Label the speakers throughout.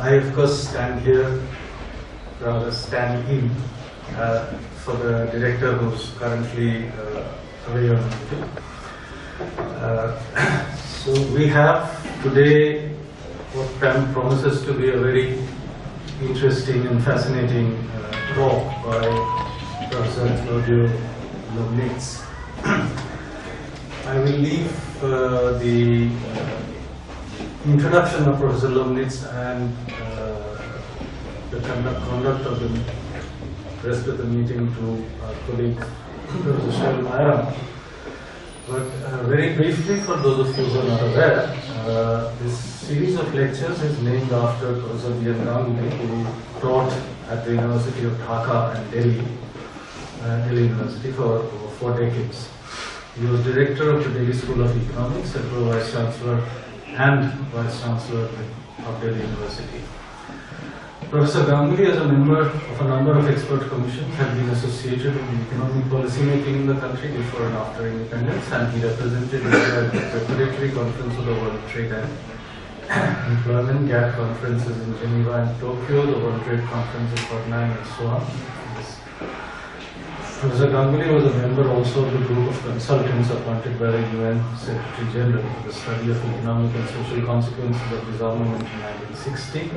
Speaker 1: I of course stand here, rather stand in, for the director who's currently away on duty. So we have today what promises to be a very interesting and fascinating talk by Professor Claudio Lomnitz. I will leave the introduction of Professor Lomnitz and the conduct of the rest of the meeting to our colleague Professor Shail Mayaram. But very briefly, for those of you who are not aware, this series of lectures is named after Professor B.N.Ganguli, who taught at the University of Dhaka and Delhi University for over 4 decades. He was director of the Delhi School of Economics and Vice Chancellor of Delhi University. Professor Ganguli, as a member of a number of expert commissions, had been associated with economic policy making in the country before and after independence, and he represented India at the preparatory conference of the World Trade and Employment GATT conferences in Geneva and Tokyo, the World Trade Conference in Portland, and so on. Professor Ganguli was a member also of the group of consultants appointed by the UN Secretary General for the study of economic and social consequences of disarmament in 1960.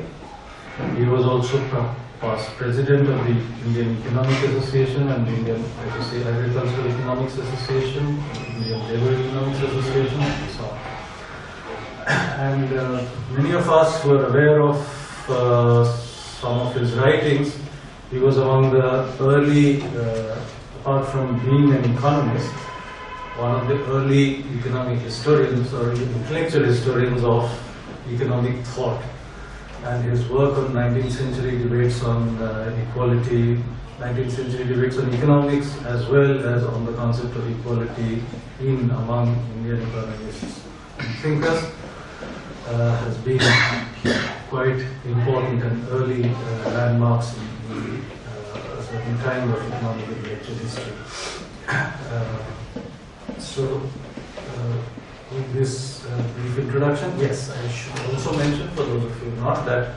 Speaker 1: He was also past president of the Indian Economic Association and the Indian Agricultural Economics Association, Indian Labour Economics Association, and so on. And many of us who are aware of some of his writings, he was among the early, apart from being an economist, one of the early economic historians or intellectual historians of economic thought. And his work on 19th century debates on equality, 19th century debates on economics, as well as on the concept of equality among Indian economists and thinkers, has been quite important and early landmarks in a certain time of economic intellectual history. With this brief introduction, yes, I should also mention, for those of you not, that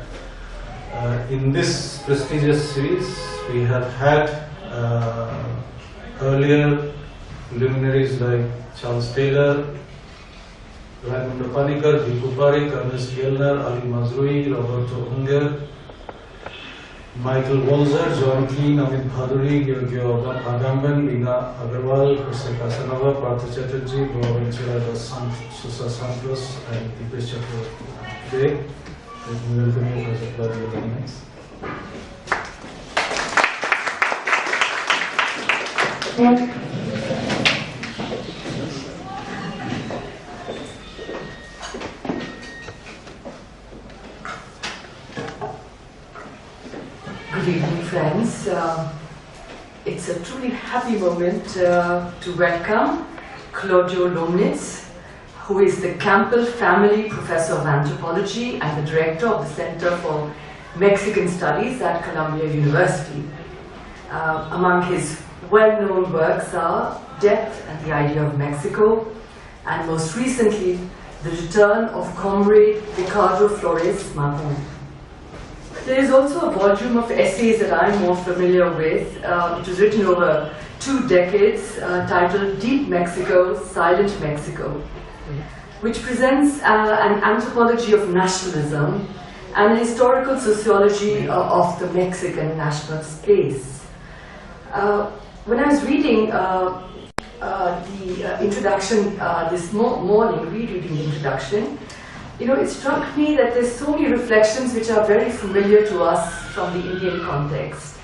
Speaker 1: in this prestigious series we have had earlier luminaries like Charles Taylor, Raimundo Panikkar, Dipu Parikh, Ernest Gellner, Ali Mazrui, Roberto Unger, Michael Walzer, John Keane, Amit Bhaduri, Georgio Agamben, Lina Agarwal, Jose Casanova, Partha Chatterjee, Boaventura dos Sousa Santos, and Dipesh Chakraborty. Today, let me welcome you, Professor Claudio Lomnitz.
Speaker 2: Good evening, friends. It's a truly happy moment to welcome Claudio Lomnitz, who is the Campbell Family Professor of Anthropology and the Director of the Center for Mexican Studies at Columbia University. Among his well-known works are Death and the Idea of Mexico, and most recently, The Return of Comrade Ricardo Flores Magón. There is also a volume of essays that I'm more familiar with, which was written over 2 decades, titled Deep Mexico, Silent Mexico, which presents an anthropology of nationalism and a historical sociology of the Mexican national space. When I was reading the introduction this morning, rereading the introduction, it struck me that there's so many reflections which are very familiar to us from the Indian context.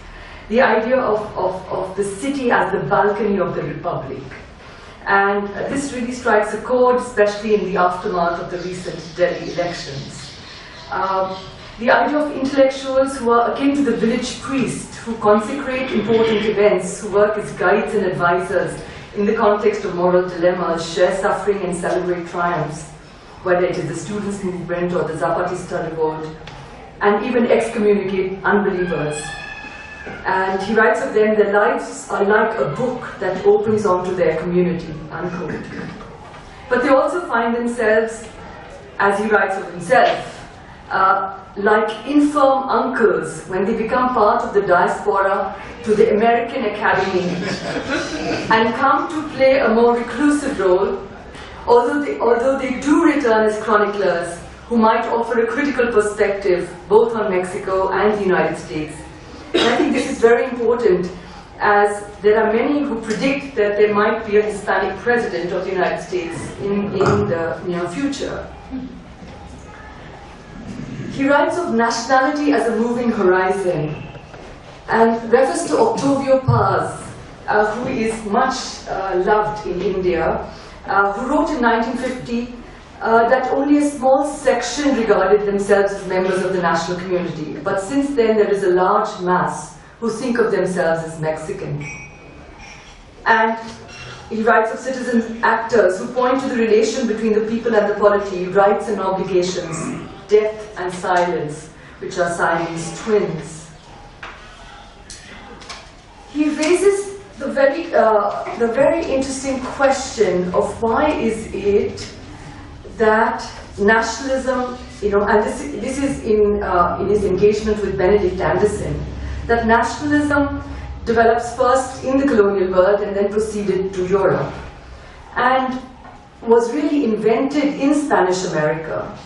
Speaker 2: The idea of the city as the balcony of the republic. And this really strikes a chord, especially in the aftermath of the recent Delhi elections. The idea of intellectuals who are akin to the village priest, who consecrate important events, who work as guides and advisors in the context of moral dilemmas, share suffering and celebrate triumphs, whether it is the students' movement or the Zapatista revolt, and even excommunicate unbelievers. And he writes of them, their lives are like a book that opens onto their community, unquote. But they also find themselves, as he writes of himself, like infirm uncles when they become part of the diaspora to the American Academy and come to play a more reclusive role, although they do return as chroniclers who might offer a critical perspective both on Mexico and the United States. And I think this is very important, as there are many who predict that there might be a Hispanic president of the United States in the near future. He writes of nationality as a moving horizon and refers to Octavio Paz, who is much loved in India, who wrote in 1950 that only a small section regarded themselves as members of the national community. But since then, there is a large mass who think of themselves as Mexican. And he writes of citizen actors who point to the relation between the people and the polity, rights and obligations, death and silence, which are Siamese twins. He raises the very interesting question of why is it that nationalism, and this is in his engagement with Benedict Anderson, that nationalism develops first in the colonial world and then proceeded to Europe, and was really invented in Spanish America.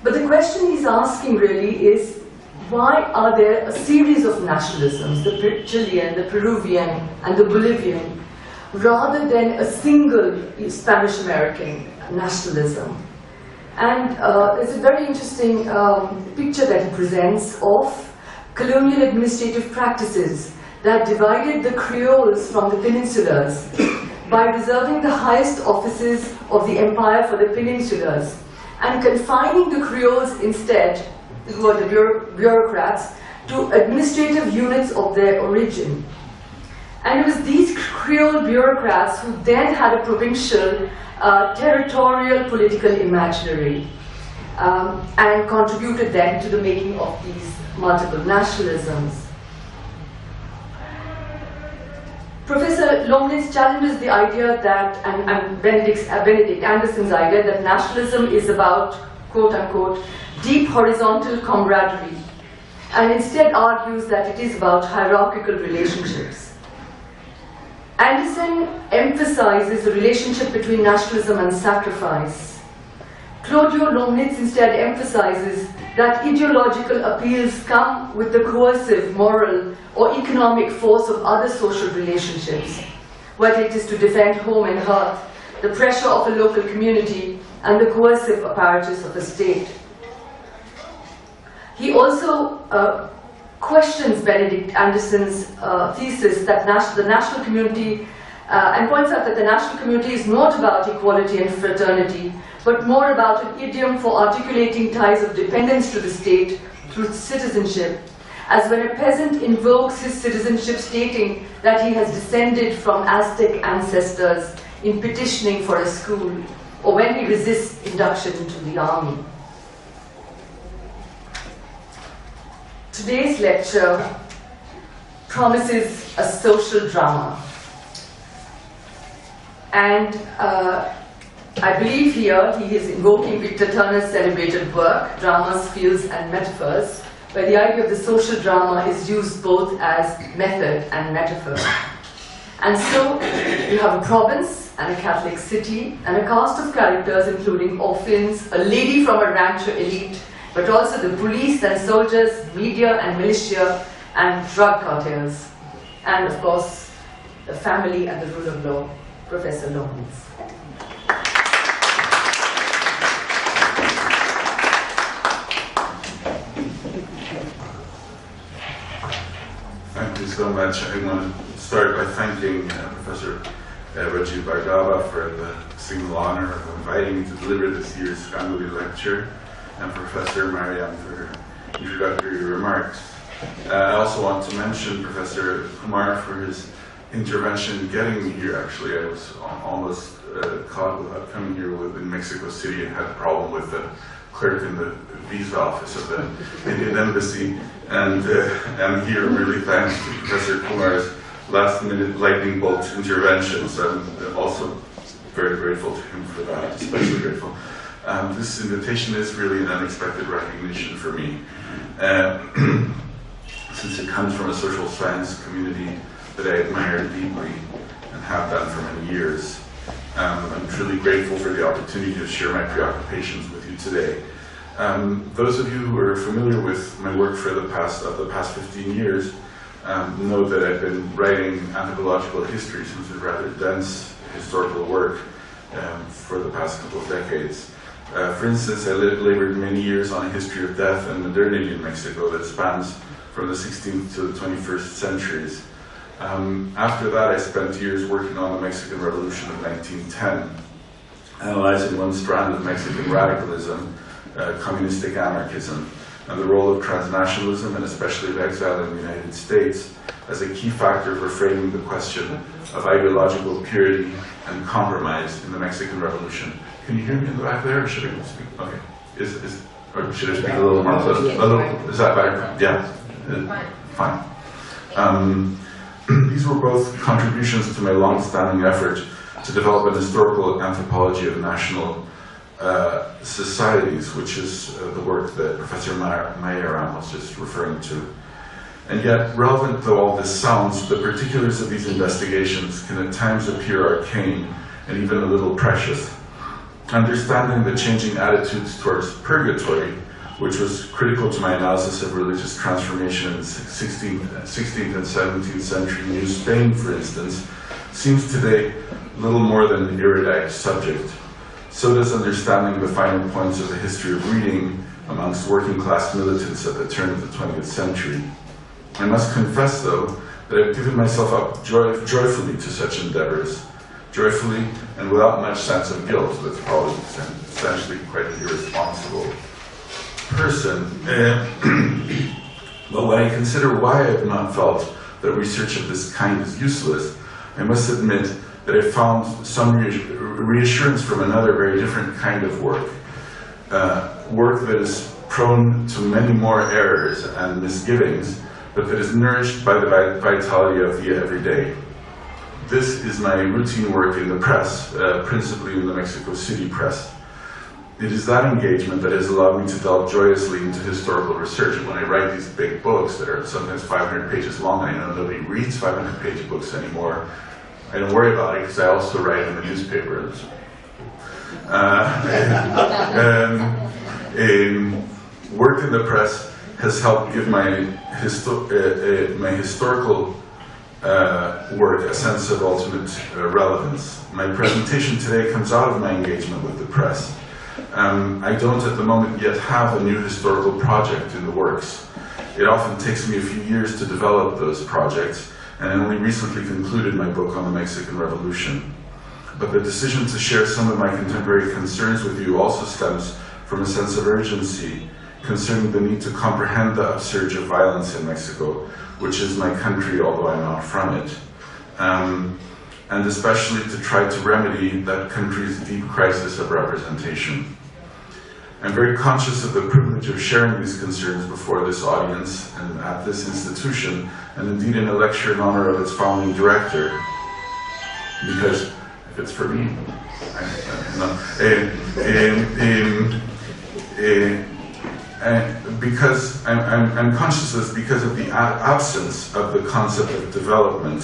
Speaker 2: But the question he's asking really is, why are there a series of nationalisms, the Chilean, the Peruvian, and the Bolivian, rather than a single Spanish American nationalism? And there's a very interesting picture that he presents of colonial administrative practices that divided the Creoles from the peninsulars by reserving the highest offices of the empire for the peninsulars and confining the Creoles instead, who are the bureaucrats, to administrative units of their origin. And it was these Creole bureaucrats who then had a provincial, territorial political imaginary and contributed then to the making of these multiple nationalisms. Professor Lomnitz challenges the idea that, and Benedict Anderson's idea, that nationalism is about, quote unquote, deep horizontal camaraderie, and instead argues that it is about hierarchical relationships. Anderson emphasizes the relationship between nationalism and sacrifice. Claudio Lomnitz instead emphasizes that ideological appeals come with the coercive, moral, or economic force of other social relationships, whether it is to defend home and hearth, the pressure of a local community, and the coercive apparatus of a state. He also questions Benedict Anderson's thesis that the national community, and points out that the national community is not about equality and fraternity, but more about an idiom for articulating ties of dependence to the state through citizenship, as when a peasant invokes his citizenship stating that he has descended from Aztec ancestors in petitioning for a school, or when he resists induction into the army. Today's lecture promises a social drama. And I believe here he is invoking Victor Turner's celebrated work, Dramas, Fields, and Metaphors, where the idea of the social drama is used both as method and metaphor. And so you have a province and a Catholic city and a cast of characters including orphans, a lady from a rancher elite, but also the police and soldiers, media and militia, and drug cartels. And of course, the family and the rule of law. Professor Lomnitz.
Speaker 3: Thank you so much. I want to start by thanking Professor Rajpur for the single honor of inviting me to deliver this year's Ganguli lecture, and Professor Mayaram for her introductory remarks. I also want to mention Professor Kumar for his intervention getting me here. Actually, I was almost caught without coming here in Mexico City and had a problem with the clerk in the visa office of the Indian embassy. And I'm here really thanks to Professor Kumar's last-minute lightning bolt intervention. So I'm also very grateful to him for that, especially grateful. This invitation is really an unexpected recognition for me, since it comes from a social science community that I admire deeply and have done for many years. I'm truly grateful for the opportunity to share my preoccupations with you today. Those of you who are familiar with my work for the past 15 years know that I've been writing anthropological history, which is rather dense historical work for the past couple of decades. For instance, I labored many years on a history of death and modernity in Mexico that spans from the 16th to the 21st centuries. After that, I spent years working on the Mexican Revolution of 1910, analyzing one strand of Mexican radicalism, communistic anarchism, and the role of transnationalism, and especially of exile in the United States, as a key factor for framing the question of ideological purity and compromise in the Mexican Revolution. Can you hear me in the back there, or should I speak? Okay. Or should I speak a little more? Is that better? Yeah. Fine. These were both contributions to my long-standing effort to develop an historical anthropology of national societies, which is the work that Professor Mayaram was just referring to. And yet, relevant though all this sounds, the particulars of these investigations can at times appear arcane and even a little precious. Understanding the changing attitudes towards purgatory, which was critical to my analysis of religious transformation in the 16th and 17th century New Spain, for instance, seems today little more than an erudite subject. So does understanding the finer points of the history of reading amongst working class militants at the turn of the 20th century. I must confess, though, that I've given myself up joyfully to such endeavors, joyfully and without much sense of guilt. That's probably essentially quite an irresponsible person. But when I consider why I have not felt that research of this kind is useless, I must admit that I found some reassurance from another very different kind of work. Work that is prone to many more errors and misgivings, but that is nourished by the vitality of the everyday. This is my routine work in the press, principally in the Mexico City press. It is that engagement that has allowed me to delve joyously into historical research. When I write these big books that are sometimes 500 pages long, I know nobody reads 500-page books anymore. I don't worry about it because I also write in the newspapers. Work in the press has helped give my historical work a sense of ultimate relevance. My presentation today comes out of my engagement with the press. I don't at the moment yet have a new historical project in the works. It often takes me a few years to develop those projects, and I only recently concluded my book on the Mexican Revolution. But the decision to share some of my contemporary concerns with you also stems from a sense of urgency concerning the need to comprehend the upsurge of violence in Mexico, which is my country, although I'm not from it, and especially to try to remedy that country's deep crisis of representation. I'm very conscious of the privilege of sharing these concerns before this audience and at this institution, and indeed in a lecture in honor of its founding director, because if it's for me, because I'm conscious of this because of the absence of the concept of development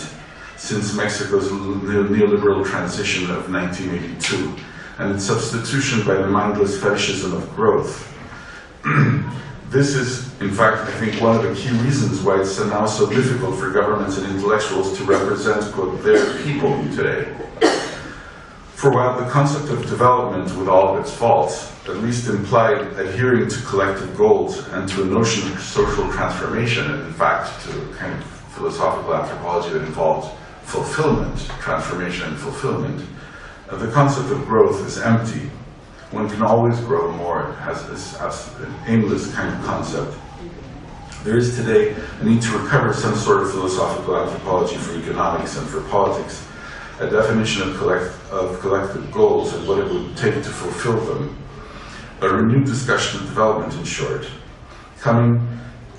Speaker 3: since Mexico's neoliberal transition of 1982, and its substitution by the mindless fetishism of growth. This is, in fact, I think one of the key reasons why it's now so difficult for governments and intellectuals to represent, quote, their people today. For while the concept of development, with all of its faults, at least implied adhering to collective goals and to a notion of social transformation, and in fact to a kind of philosophical anthropology that involved fulfillment, transformation and fulfillment, the concept of growth is empty. One can always grow more. It has this aimless kind of concept. There is today a need to recover some sort of philosophical anthropology for economics and for politics, a definition of collective goals and what it would take to fulfill them. A renewed discussion of development, in short. Coming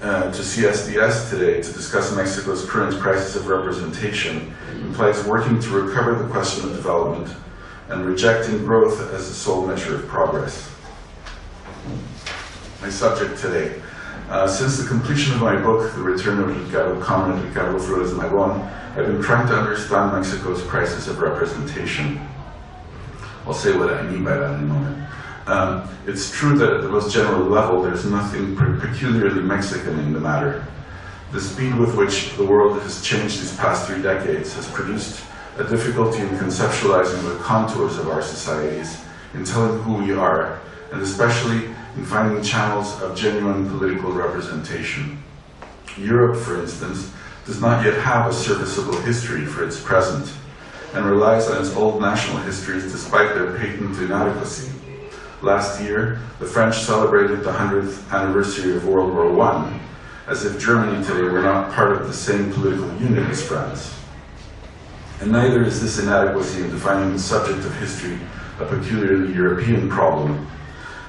Speaker 3: to CSDS today to discuss Mexico's current crisis of representation implies working to recover the question of development and rejecting growth as the sole measure of progress. My subject today. Since the completion of my book, The Return of Comrade Ricardo Flores de Magón, I've been trying to understand Mexico's crisis of representation. I'll say what I mean by that in a moment. It's true that at the most general level, there's nothing peculiarly Mexican in the matter. The speed with which the world has changed these past 3 decades has produced a difficulty in conceptualizing the contours of our societies, in telling who we are, and especially in finding channels of genuine political representation. Europe, for instance, does not yet have a serviceable history for its present, and relies on its old national histories despite their patent inadequacy. Last year, the French celebrated the 100th anniversary of World War I, as if Germany today were not part of the same political unit as France. And neither is this inadequacy in defining the subject of history a peculiarly European problem.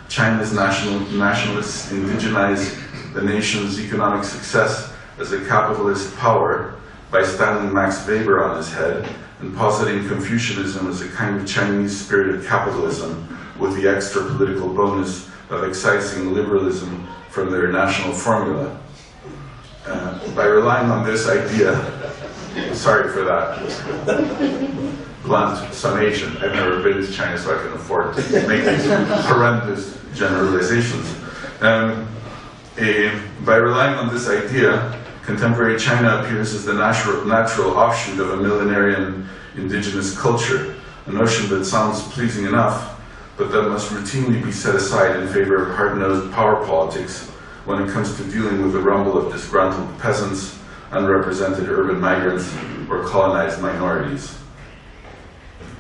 Speaker 3: China's nationalists indigenize the nation's economic success as a capitalist power by standing Max Weber on his head and positing Confucianism as a kind of Chinese-spirited capitalism with the extra political bonus of excising liberalism from their national formula. By relying on this idea, sorry for that blunt summation, I've never been to China so I can afford to make these horrendous generalizations. By relying on this idea, contemporary China appears as the natural offshoot of a millenarian indigenous culture, a notion that sounds pleasing enough, but that must routinely be set aside in favor of hard-nosed power politics when it comes to dealing with the rumble of disgruntled peasants, unrepresented urban migrants, or colonized minorities.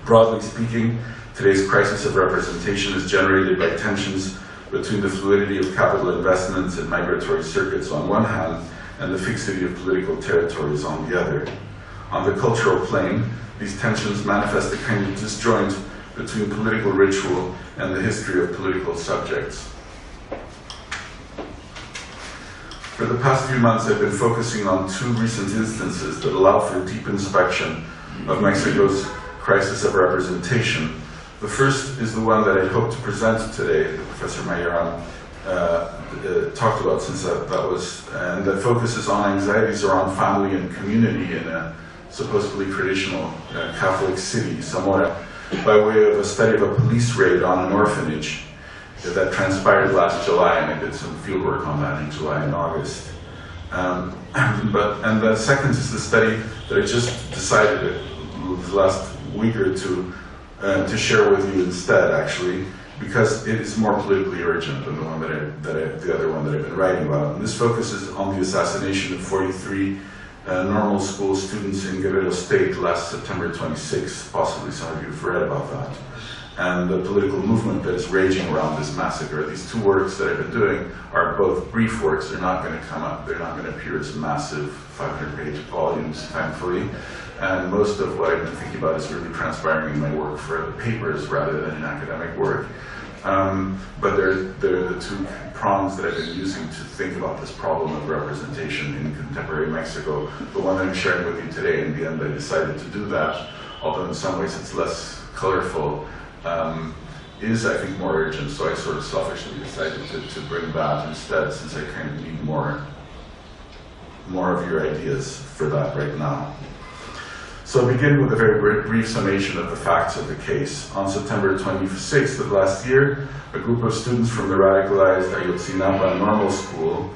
Speaker 3: Broadly speaking, today's crisis of representation is generated by tensions between the fluidity of capital investments and migratory circuits on one hand, and the fixity of political territories on the other. On the cultural plane, these tensions manifest a kind of disjoint between political ritual and the history of political subjects. For the past few months, I've been focusing on 2 recent instances that allow for deep inspection of Mexico's crisis of representation. The first is the one that I hope to present today, that Professor Mayaram talked about, since that focuses on anxieties around family and community in a supposedly traditional Catholic city, Zamora, by way of a study of a police raid on an orphanage that transpired last July, and I did some field work on that in July and August. And the second is the study that I just decided the last week or two to share with you instead, actually, because it is more politically urgent than the one the other one that I've been writing about. And this focuses on the assassination of 43 normal school students in Guerrero State last September 26th. Possibly some of you have read about that. And the political movement that is raging around this massacre. These 2 works that I've been doing are both brief works. They're not going to come up, they're not going to appear as massive 500-page volumes, thankfully. And most of what I've been thinking about is really transpiring in my work for the papers rather than in academic work. But they're the 2 prongs that I've been using to think about this problem of representation in contemporary Mexico. The one that I'm sharing with you today, in the end I decided to do that, although in some ways it's less colorful, is, I think, more urgent, so I sort of selfishly decided to bring that instead, since I kind of need more of your ideas for that right now. So I'll begin with a very brief summation of the facts of the case. On September 26th of last year, a group of students from the radicalized Ayotzinapa Normal School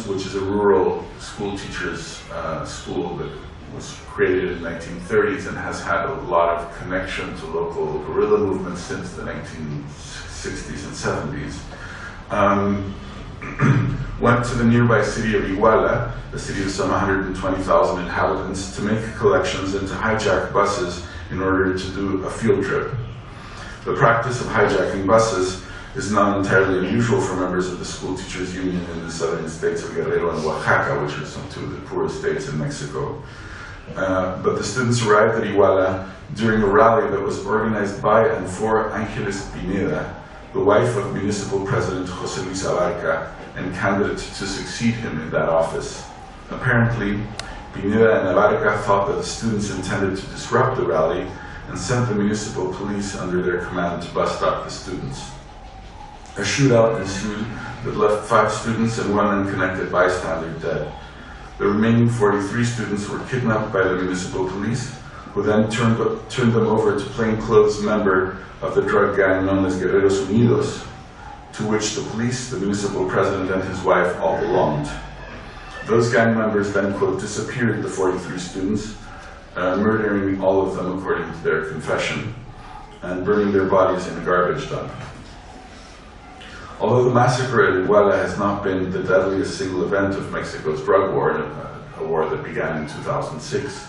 Speaker 3: which is a rural school teachers' school that was created in the 1930s and has had a lot of connection to local guerrilla movements since the 1960s and 70s. Went to the nearby city of Iguala, a city of some 120,000 inhabitants, to make collections and to hijack buses in order to do a field trip. The practice of hijacking buses is not entirely unusual for members of the School Teachers Union in the southern states of Guerrero and Oaxaca, which are some 2 of the poorest states in Mexico. But the students arrived at Iguala during a rally that was organized by and for Ángeles Pineda, the wife of Municipal President José Luis Abarca and candidate to succeed him in that office. Apparently, Pineda and Abarca thought that the students intended to disrupt the rally and sent the municipal police under their command to bust up the students. A shootout ensued that left 5 students and 1 unconnected bystander dead. The remaining 43 students were kidnapped by the municipal police, who then turned them over to plainclothes member of the drug gang known as Guerreros Unidos, to which the police, the municipal president, and his wife all belonged. Those gang members then, quote, disappeared the 43 students, murdering all of them according to their confession, and burning their bodies in a garbage dump. Although the massacre at Iguala has not been the deadliest single event of Mexico's drug war, a war that began in 2006,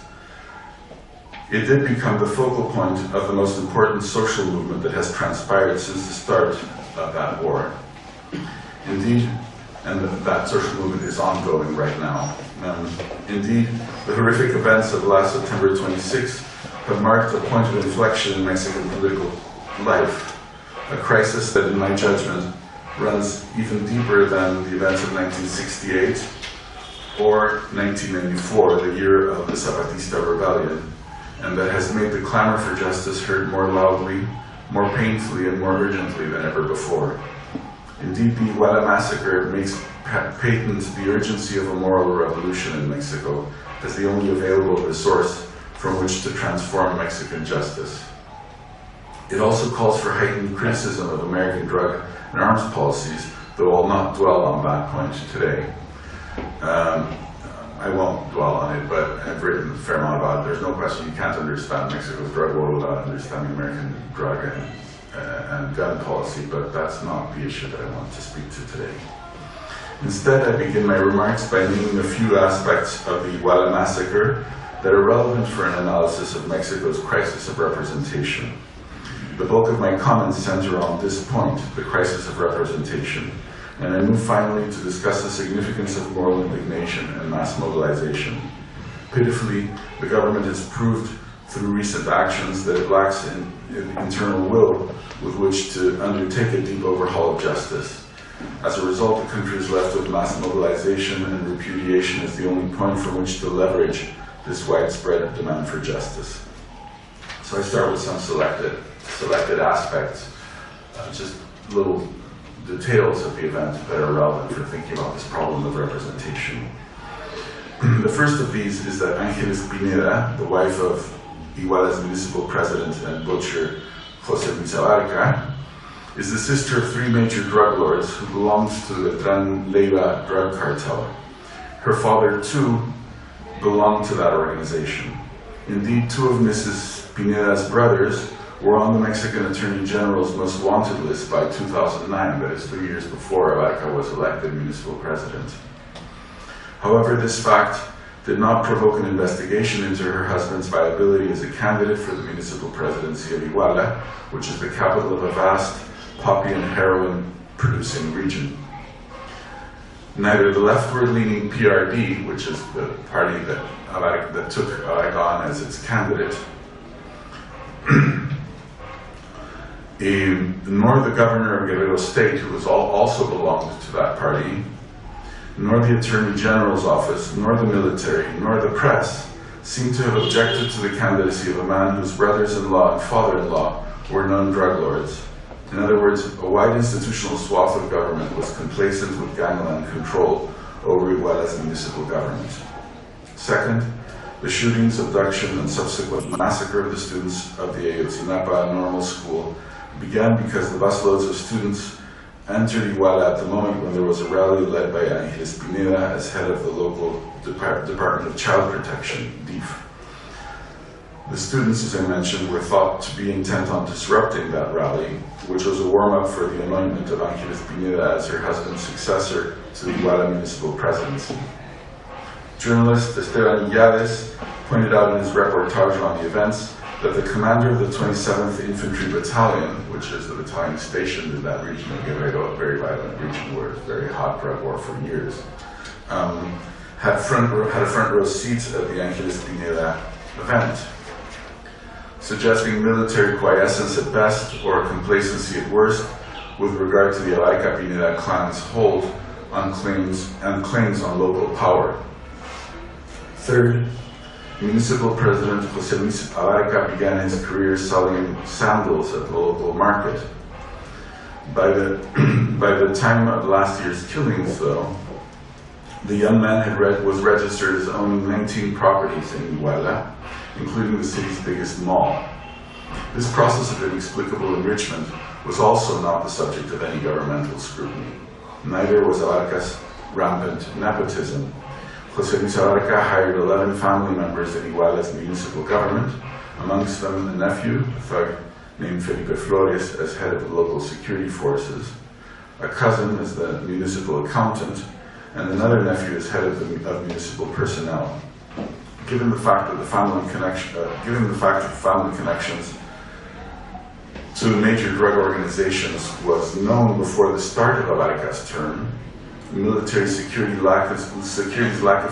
Speaker 3: it did become the focal point of the most important social movement that has transpired since the start of that war. Indeed, and that social movement is ongoing right now. Indeed, the horrific events of last September 26 have marked a point of inflection in Mexican political life, a crisis that, in my judgment, runs even deeper than the events of 1968 or 1994, the year of the Zapatista rebellion, and that has made the clamor for justice heard more loudly, more painfully, and more urgently than ever before. Indeed, the Iguala massacre makes patent the urgency of a moral revolution in Mexico as the only available resource from which to transform Mexican justice. It also calls for heightened criticism of American drug and arms policies, though I'll not dwell on that point today. I won't dwell on it, but I've written a fair amount about it. There's no question you can't understand Mexico's drug war without understanding American drug and gun policy, but that's not the issue that I want to speak to today. Instead, I begin my remarks by naming a few aspects of the Iguala massacre that are relevant for an analysis of Mexico's crisis of representation. The bulk of my comments center on this point, the crisis of representation, and I move finally to discuss the significance of moral indignation and mass mobilization. Pitifully, the government has proved through recent actions that it lacks an internal will with which to undertake a deep overhaul of justice. As a result, the country is left with mass mobilization, and repudiation is the only point from which to leverage this widespread demand for justice. So I start with some selected aspects, just little details of the event that are relevant for thinking about this problem of representation. The first of these is that Ángeles Pineda, the wife of Iguala's municipal president and butcher, José Luis Abarca, is the sister of 3 major drug lords who belonged to the Gran Familia drug cartel. Her father, too, belonged to that organization. Indeed, 2 of Mrs. Pineda's brothers were on the Mexican Attorney General's most wanted list by 2009, that is 3 years before Abarca was elected municipal president. However, this fact did not provoke an investigation into her husband's viability as a candidate for the municipal presidency of Iguala, which is the capital of a vast poppy and heroin producing region. Neither the leftward-leaning PRD, which is the party that took Abarca on as its candidate, nor the governor of Guerrero State, who also belonged to that party, nor the Attorney General's office, nor the military, nor the press seem to have objected to the candidacy of a man whose brothers-in-law and father-in-law were known drug lords. In other words, a wide institutional swath of government was complacent with gangland control over Iguala's municipal government. Second, the shootings, abduction, and subsequent massacre of the students of the Ayotzinapa Normal School began because the busloads of students entered Iguala at the moment when there was a rally led by Ángeles Pineda as head of the local Department of Child Protection, DIF. The students, as I mentioned, were thought to be intent on disrupting that rally, which was a warm-up for the anointment of Ángeles Pineda as her husband's successor to the Iguala municipal presidency. Journalist Esteban Illades pointed out in his reportage on the events that the commander of the 27th Infantry Battalion, which is the battalion stationed in that region of Guerrero, a very violent region where it's very hot drug war for years, had a front row seat at the Ángeles Pineda event, suggesting military quiescence at best or complacency at worst with regard to the Abarca Pineda clan's hold on claims on local power. Third, Municipal President José Luis Abarca began his career selling sandals at the local market. By the time of last year's killings, though, the young man was registered as owning 19 properties in Iguala, including the city's biggest mall. This process of inexplicable enrichment was also not the subject of any governmental scrutiny. Neither was Abarca's rampant nepotism. José Luis Abarca hired 11 family members in Iguala's municipal government, amongst them a nephew, a thug named Felipe Flores, as head of the local security forces, a cousin as the municipal accountant, and another nephew as head of municipal personnel. Given the fact that family connections to major drug organizations was known before the start of Abarca's term, military security's lack of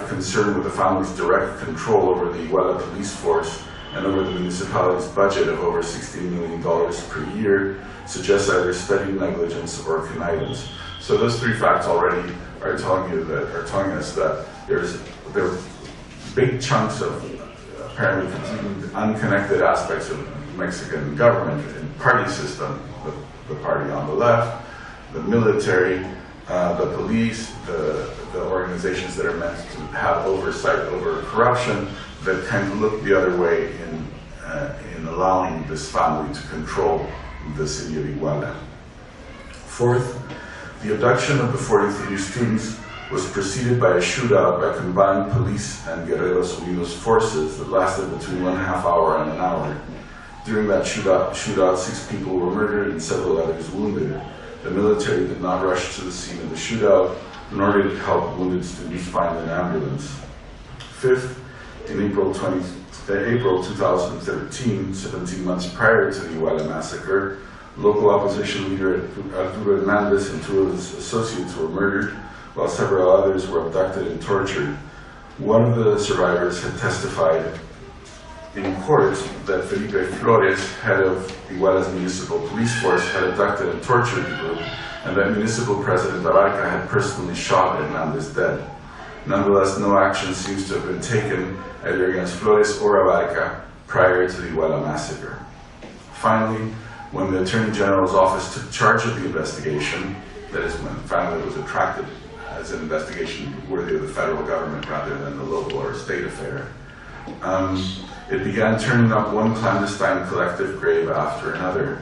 Speaker 3: concern with the family's direct control over the Iguala police force and over the municipality's budget of over $16 million per year suggests either studied negligence or connivance. So those three facts already are telling us that there are big chunks of apparently completely unconnected aspects of Mexican government and party system, the party on the left, the military, the police, the organizations that are meant to have oversight over corruption, that kind of look the other way in allowing this family to control the city of Iguala. Fourth, the abduction of the 43 students was preceded by a shootout by combined police and Guerreros Unidos forces that lasted between 1.5 hours and an hour. During that shootout, 6 people were murdered and several others wounded. The military did not rush to the scene of the shootout, nor did it help wounded students find an ambulance. Fifth, in April 2013, 17 months prior to the Iguala massacre, local opposition leader Arturo Hernandez and 2 of his associates were murdered, while several others were abducted and tortured. One of the survivors had testified in court that Felipe Flores, head of Iguala's municipal police force, had abducted and tortured the group, and that municipal president Abarca had personally shot Hernandez dead. Nonetheless, no action seems to have been taken either against Flores or Abarca prior to the Iguala massacre. Finally, when the Attorney General's office took charge of the investigation, that is, when finally it was attracted as an investigation worthy of the federal government rather than the local or state affair, it began turning up one clandestine collective grave after another,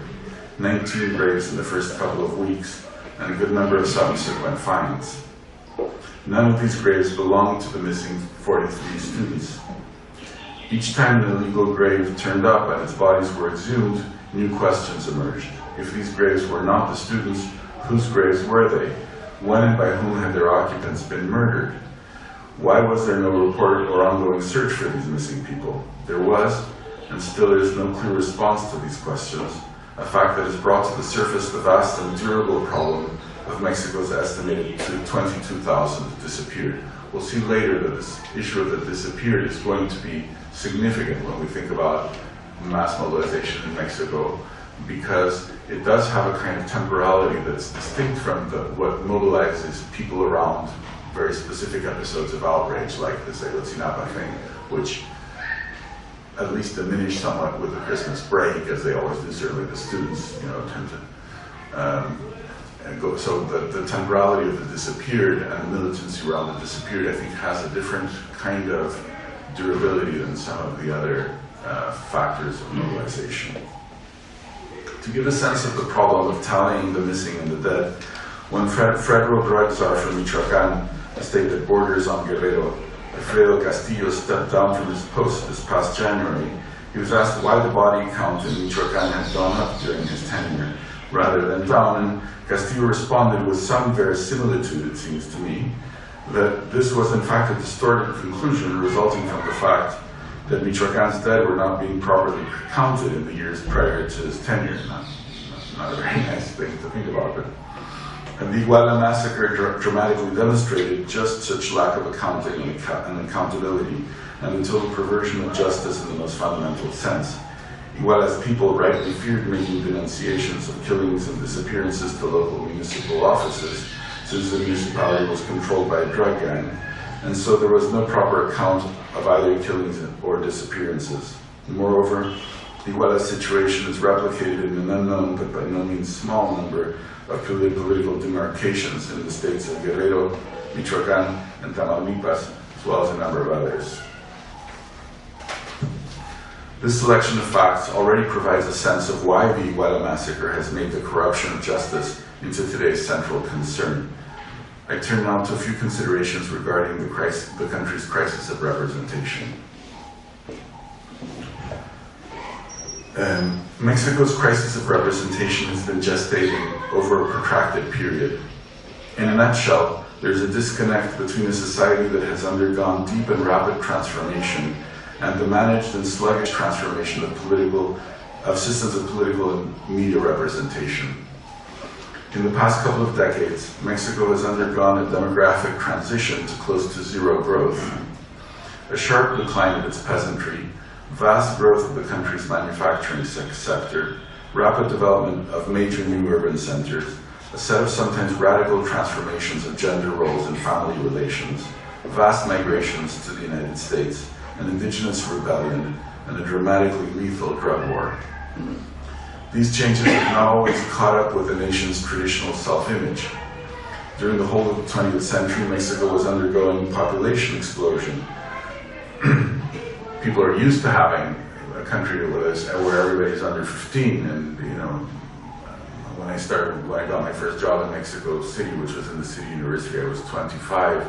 Speaker 3: 19 graves in the first couple of weeks, and a good number of subsequent finds. None of these graves belonged to the missing 43 students. Each time an illegal grave turned up and its bodies were exhumed, new questions emerged. If these graves were not the students, whose graves were they? When and by whom had their occupants been murdered? Why was there no report or ongoing search for these missing people? There was, and still is, no clear response to these questions, a fact that has brought to the surface the vast and durable problem of Mexico's estimated 22,000 disappeared. We'll see later that this issue of the disappeared is going to be significant when we think about mass mobilization in Mexico, because it does have a kind of temporality that's distinct from what mobilizes people around very specific episodes of outrage, like the Ayotzinapa thing, which at least diminish somewhat with the Christmas break, as they always do. Certainly the students, tend to go. So the temporality of the disappeared and the militancy around the disappeared, I think, has a different kind of durability than some of the other factors of mobilization. To give a sense of the problem of tallying the missing and the dead, when federal drug czar from Michoacán, a state that borders on Guerrero, Alfredo Castillo, stepped down from his post this past January, he was asked why the body count in Michoacán had gone up during his tenure rather than down, and Castillo responded with some verisimilitude, it seems to me, that this was in fact a distorted conclusion resulting from the fact that Michoacán's dead were not being properly counted in the years prior to his tenure. Not a very nice thing to think about, but and the Iguala massacre dramatically demonstrated just such lack of accounting and accountability, and until the perversion of justice in the most fundamental sense. Iguala's people rightly feared making denunciations of killings and disappearances to local municipal offices, since the municipality was controlled by a drug gang, and so there was no proper account of either killings or disappearances. Moreover, Iguala's situation is replicated in an unknown but by no means small number of political demarcations in the states of Guerrero, Michoacán, and Tamaulipas, as well as a number of others. This selection of facts already provides a sense of why the Iguala massacre has made the corruption of justice into today's central concern. I turn now to a few considerations regarding the country's crisis of representation. Mexico's crisis of representation has been gestating over a protracted period. In a nutshell, there's a disconnect between a society that has undergone deep and rapid transformation and the managed and sluggish transformation of systems of political and media representation. In the past couple of decades, Mexico has undergone a demographic transition to close to zero growth, a sharp decline of its peasantry, vast growth of the country's manufacturing sector, rapid development of major new urban centers, a set of sometimes radical transformations of gender roles and family relations, vast migrations to the United States, an indigenous rebellion, and a dramatically lethal drug war. These changes have not always caught up with the nation's traditional self-image. During the whole of the 20th century, Mexico was undergoing population explosion. People are used to having a country where everybody's under 15, and when I got my first job in Mexico City, which was in the City University, I was 25,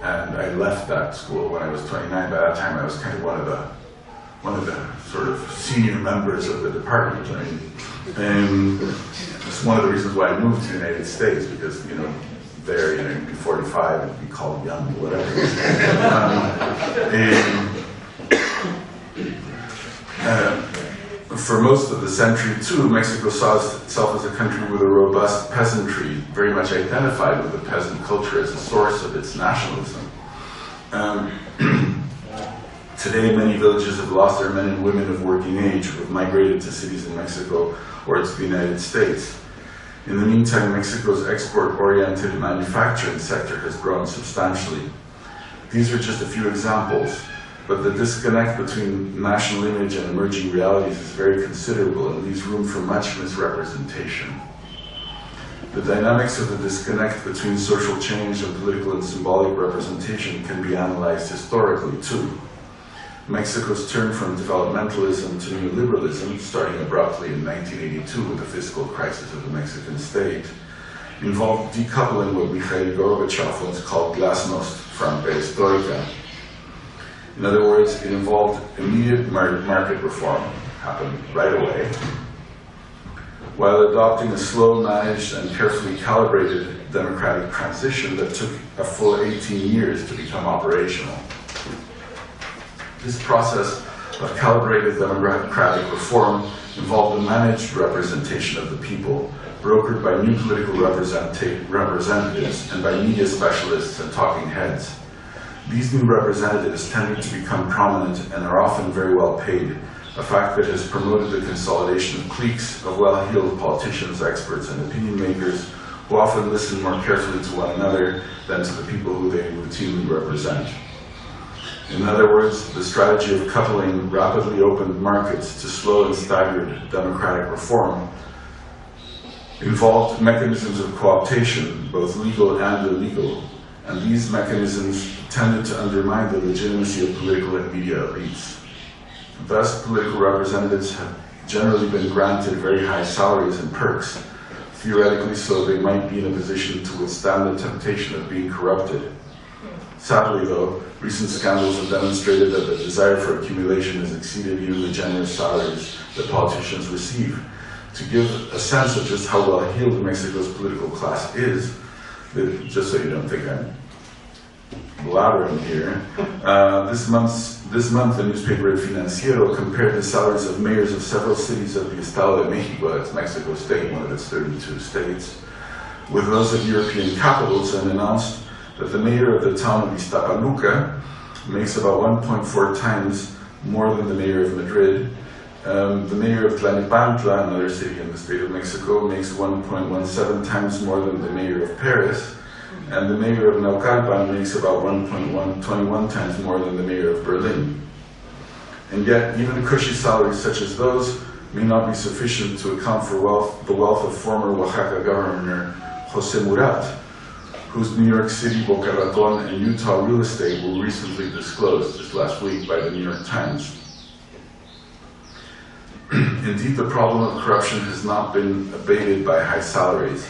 Speaker 3: and I left that school when I was 29. By that time, I was kind of one of the sort of senior members of the department. And it's one of the reasons why I moved to the United States, because there you'd be 45 and be called young or whatever. For most of the century, too, Mexico saw itself as a country with a robust peasantry, very much identified with the peasant culture as a source of its nationalism. Today, many villages have lost their men and women of working age who have migrated to cities in Mexico or to the United States. In the meantime, Mexico's export-oriented manufacturing sector has grown substantially. These are just a few examples, but the disconnect between national image and emerging realities is very considerable and leaves room for much misrepresentation. The dynamics of the disconnect between social change and political and symbolic representation can be analyzed historically, too. Mexico's turn from developmentalism to neoliberalism, starting abruptly in 1982 with the fiscal crisis of the Mexican state, involved decoupling what Mikhail Gorbachev once called glasnost from perestroika. In other words, it involved immediate market reform, happened right away, while adopting a slow, managed, and carefully calibrated democratic transition that took a full 18 years to become operational. This process of calibrated democratic reform involved a managed representation of the people, brokered by new political representatives and by media specialists and talking heads. These new representatives tended to become prominent and are often very well paid, a fact that has promoted the consolidation of cliques of well-heeled politicians, experts, and opinion makers who often listen more carefully to one another than to the people who they routinely represent. In other words, the strategy of coupling rapidly opened markets to slow and staggered democratic reform involved mechanisms of co-optation, both legal and illegal, and these mechanisms tended to undermine the legitimacy of political and media elites. Thus, political representatives have generally been granted very high salaries and perks, theoretically so they might be in a position to withstand the temptation of being corrupted. Sadly, though, recent scandals have demonstrated that the desire for accumulation has exceeded even the generous salaries that politicians receive. To give a sense of just how well-heeled Mexico's political class is, just so you don't think I'm blabbering here, this month the newspaper El Financiero compared the salaries of mayors of several cities of the Estado de Mexico, that's Mexico State, one of its 32 states, with those of European capitals, and announced that the mayor of the town of Iztapaluca makes about 1.4 times more than the mayor of Madrid. The mayor of Tlalnepantla, another city in the state of Mexico, makes 1.17 times more than the mayor of Paris, and the mayor of Naucalpan makes about 1.21 times more than the mayor of Berlin. And yet, even cushy salaries such as those may not be sufficient to account for the wealth of former Oaxaca Governor Jose Murat, whose New York City, Boca Raton, and Utah real estate were recently disclosed just last week by the New York Times. Indeed, the problem of corruption has not been abated by high salaries.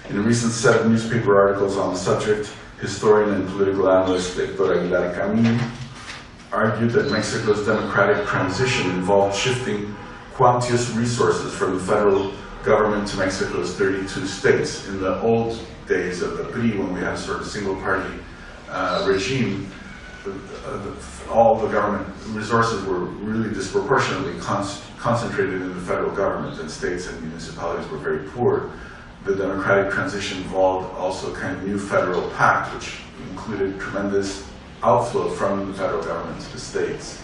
Speaker 3: In a recent set of newspaper articles on the subject, historian and political analyst Dr. Aguilar argued that Mexico's democratic transition involved shifting quantitative resources from the federal government to Mexico's 32 states. In the old days of the PRI, when we had a sort of single-party regime, all the government resources were really disproportionately concentrated in the federal government, and states and municipalities were very poor. The democratic transition involved also a kind of new federal pact, which included tremendous outflow from the federal government to the states.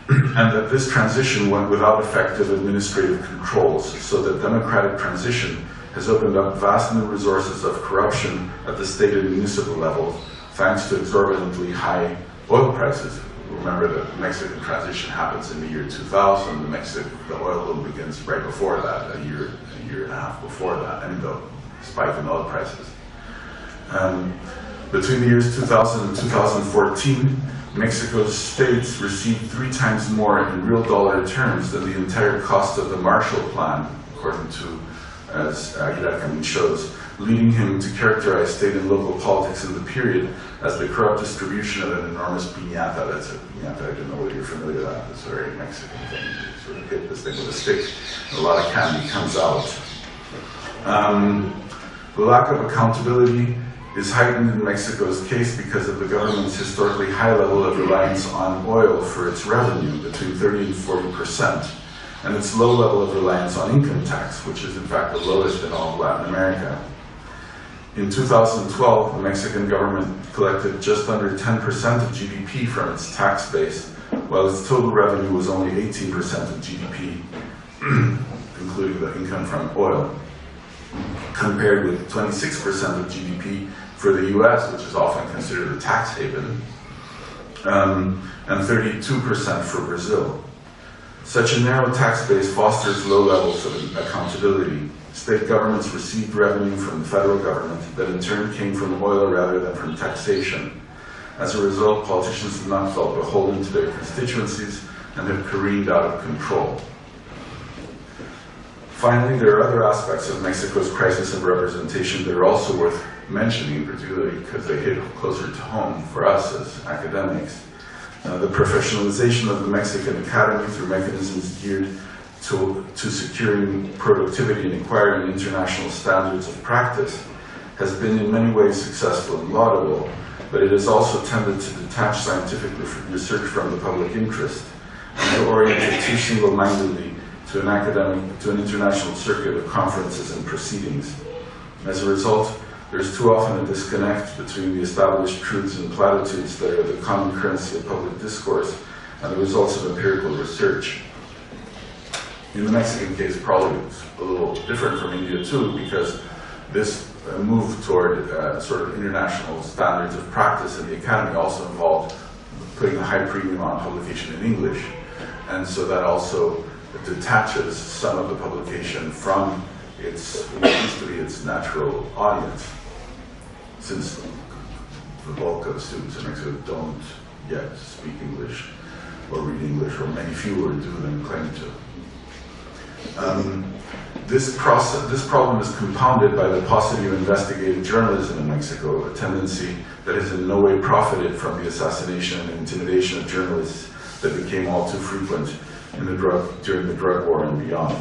Speaker 3: And that this transition went without effective administrative controls, so that democratic transition has opened up vast new resources of corruption at the state and municipal level, thanks to exorbitantly high oil prices. Remember that the Mexican transition happens in the year 2000. The oil boom begins right before that, a year and a half before that, and the spike in oil prices. Between the years 2000 and 2014, Mexico's states received 3 times more in real dollar terms than the entire cost of the Marshall Plan, according to, as Aguilar shows, leading him to characterize state and local politics in the period as the corrupt distribution of an enormous piñata. That's a piñata, I don't know whether you're familiar with that. It's a very Mexican thing. You sort of hit this thing with a stick, and a lot of candy comes out. The lack of accountability is heightened in Mexico's case because of the government's historically high level of reliance on oil for its revenue, between 30 and 40%, and its low level of reliance on income tax, which is in fact the lowest in all of Latin America. In 2012, the Mexican government collected just under 10% of GDP from its tax base, while its total revenue was only 18% of GDP, including the income from oil, compared with 26% of GDP for the US, which is often considered a tax haven, and 32% for Brazil. Such a narrow tax base fosters low levels of accountability. State governments received revenue from the federal government that in turn came from oil rather than from taxation. As a result, politicians have not felt beholden to their constituencies and have careened out of control. Finally, there are other aspects of Mexico's crisis of representation that are also worth mentioning, particularly because they hit closer to home for us as academics. The professionalization of the Mexican academy through mechanisms geared to securing productivity and acquiring international standards of practice has been in many ways successful and laudable, but it has also tended to detach scientific research from the public interest and to orient it too single-mindedly to an international circuit of conferences and proceedings. As a result, there's too often a disconnect between the established truths and platitudes that are the common currency of public discourse and the results of empirical research. In the Mexican case, probably it's a little different from India too, because this move toward sort of international standards of practice in the academy also involved putting a high premium on publication in English. And so that also detaches some of the publication from what used to be its natural audience, since the bulk of students in Mexico don't yet speak English or read English, or many fewer do than claim to. This problem is compounded by the paucity of investigative journalism in Mexico, a tendency that has in no way profited from the assassination and intimidation of journalists that became all too frequent during the drug war and beyond.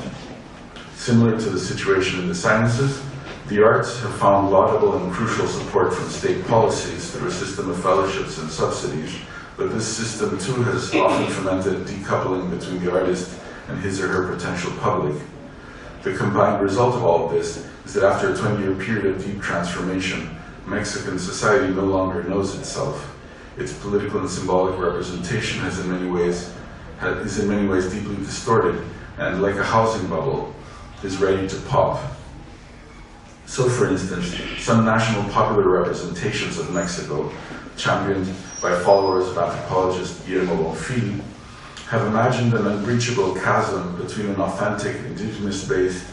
Speaker 3: Similar to the situation in the sciences, the arts have found laudable and crucial support from state policies through a system of fellowships and subsidies, but this system too has often fomented decoupling between the artist and his or her potential public. The combined result of all of this is that after a 20-year period of deep transformation, Mexican society no longer knows itself. Its political and symbolic representation is in many ways deeply distorted, and like a housing bubble, is ready to pop. So, for instance, some national popular representations of Mexico, championed by followers of anthropologist Guillermo Bonfil, have imagined an unbreachable chasm between an authentic, indigenous-based,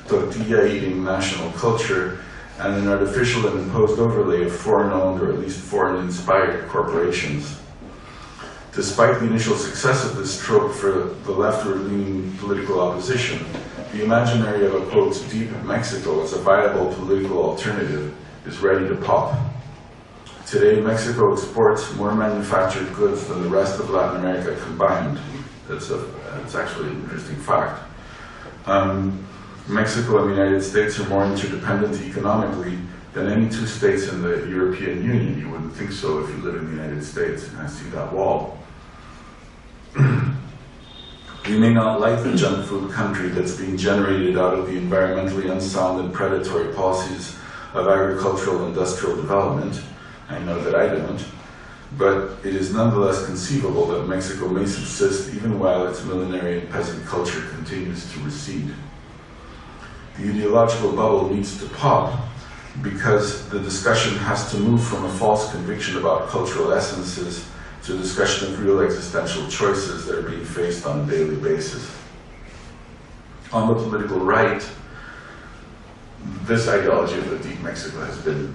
Speaker 3: tortilla-eating national culture and an artificial and imposed overlay of foreign-owned or at least foreign-inspired corporations. Despite the initial success of this trope for the leftward-leaning political opposition, the imaginary of a, quote, deep Mexico as a viable political alternative is ready to pop. Today, Mexico exports more manufactured goods than the rest of Latin America combined. It's actually an interesting fact. Mexico and the United States are more interdependent economically than any two states in the European Union. You wouldn't think so if you live in the United States, and I see that wall. We may not like the junk food country that's being generated out of the environmentally unsound and predatory policies of agricultural industrial development. I know that I don't. But it is nonetheless conceivable that Mexico may subsist even while its millenarian peasant culture continues to recede. The ideological bubble needs to pop because the discussion has to move from a false conviction about cultural essences to a discussion of real existential choices that are being faced on a daily basis. On the political right, this ideology of the deep Mexico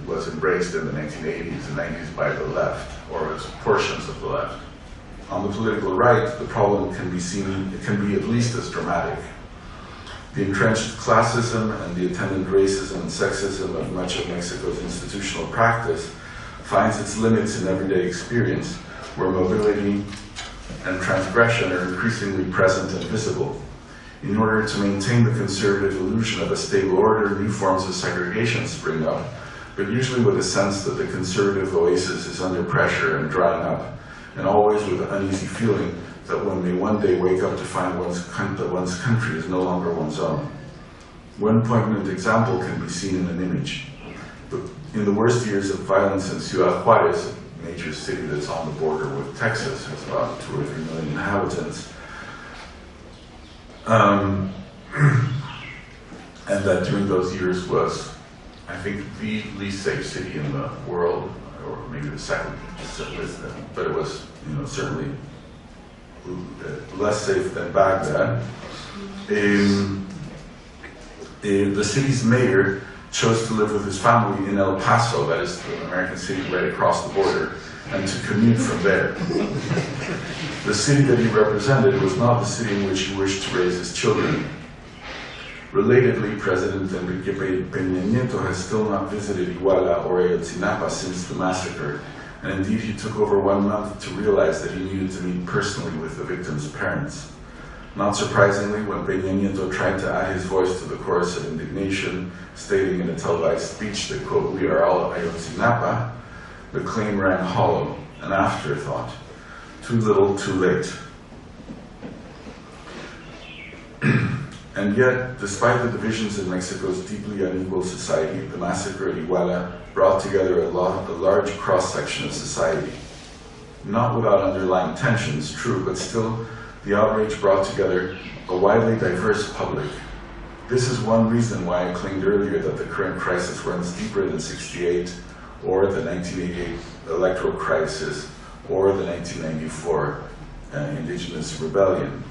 Speaker 3: was embraced in the 1980s and 90s by the left, or as portions of the left. On the political right, the problem can be at least as dramatic. The entrenched classism and the attendant racism and sexism of much of Mexico's institutional practice finds its limits in everyday experience, where mobility and transgression are increasingly present and visible. In order to maintain the conservative illusion of a stable order, new forms of segregation spring up, but usually with a sense that the conservative oasis is under pressure and drying up, and always with an uneasy feeling that one may one day wake up to find that one's country is no longer one's own. One poignant example can be seen in an image. In the worst years of violence in Ciudad Juarez, a major city that's on the border with Texas, has about 2 or 3 million inhabitants, and that during those years was, I think, the least safe city in the world, or maybe the second, but it was, certainly less safe than Baghdad. The city's mayor chose to live with his family in El Paso, that is the American city right across the border, and to commute from there. The city that he represented was not the city in which he wished to raise his children. Relatedly, President Enrique Peña Nieto has still not visited Iguala or Ayotzinapa since the massacre, and indeed he took over 1 month to realize that he needed to meet personally with the victims' parents. Not surprisingly, when Peña Nieto tried to add his voice to the chorus of indignation, stating in a televised speech that, quote, "We are all Ayotzinapa," the claim rang hollow, an afterthought. Too little, too late. And yet, despite the divisions in Mexico's deeply unequal society, the massacre at Iguala brought together a large cross-section of society. Not without underlying tensions, true, but still, the outrage brought together a widely diverse public. This is one reason why I claimed earlier that the current crisis runs deeper than '68, or the 1988 electoral crisis, or the 1994 indigenous rebellion.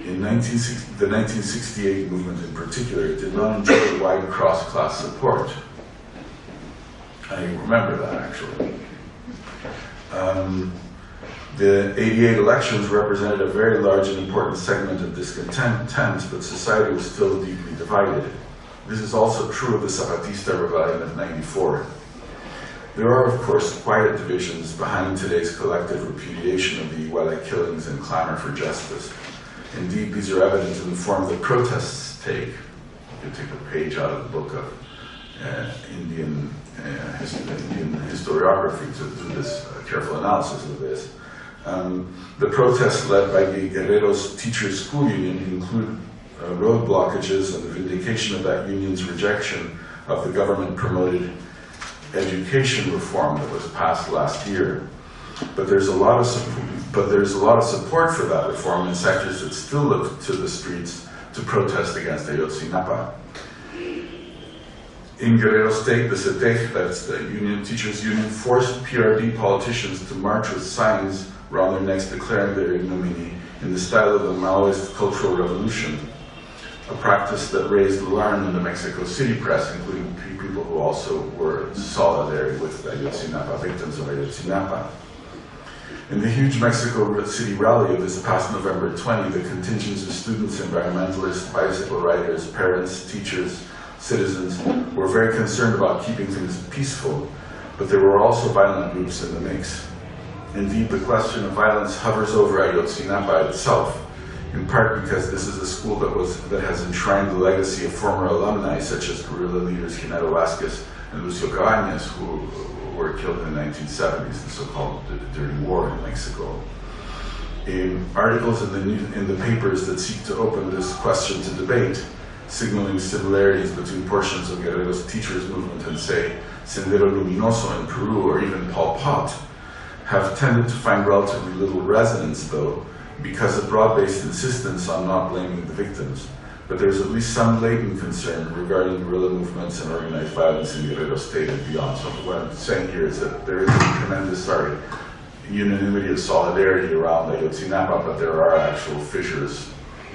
Speaker 3: In the 1968 movement in particular did not enjoy wide cross-class support. I remember that, actually. The '88 elections represented a very large and important segment of discontent, but society was still deeply divided. This is also true of the Zapatista rebellion of '94. There are, of course, quiet divisions behind today's collective repudiation of the Iguala killings and clamor for justice. Indeed, these are evident in the form that protests take. You can take a page out of the book of Indian historiography to do this careful analysis of this. The protests led by the Guerrero's Teachers School Union include road blockages and the vindication of that union's rejection of the government-promoted education reform that was passed last year. But there's a lot of support for that reform in sectors that still look to the streets to protest against Ayotzinapa. In Guerrero State, the CETEJ, that's the union, teachers' union, forced PRD politicians to march with signs around their necks declaring their ignominy in the style of the Maoist Cultural Revolution, a practice that raised alarm in the Mexico City press, including people who also were solidary with Ayotzinapa, victims of Ayotzinapa. In the huge Mexico City rally of this past November 20, the contingents of students, environmentalists, bicycle riders, parents, teachers, citizens were very concerned about keeping things peaceful, but there were also violent groups in the mix. Indeed, the question of violence hovers over Ayotzinapa itself, in part because this is a school that has enshrined the legacy of former alumni such as guerrilla leaders Genaro Vázquez and Lucio Cabañas, who were killed in the 1970s, the so-called Dirty War in Mexico. In articles in the papers that seek to open this question to debate, signaling similarities between portions of Guerrero's teachers' movement and, say, Sendero Luminoso in Peru or even Pol Pot, have tended to find relatively little resonance, though, because of broad-based insistence on not blaming the victims. But there's at least some latent concern regarding guerrilla movements and organized violence in Guerrero State and beyond. So what I'm saying here is that there is a tremendous, unanimity of solidarity around Ayotzinapa, but there are actual fissures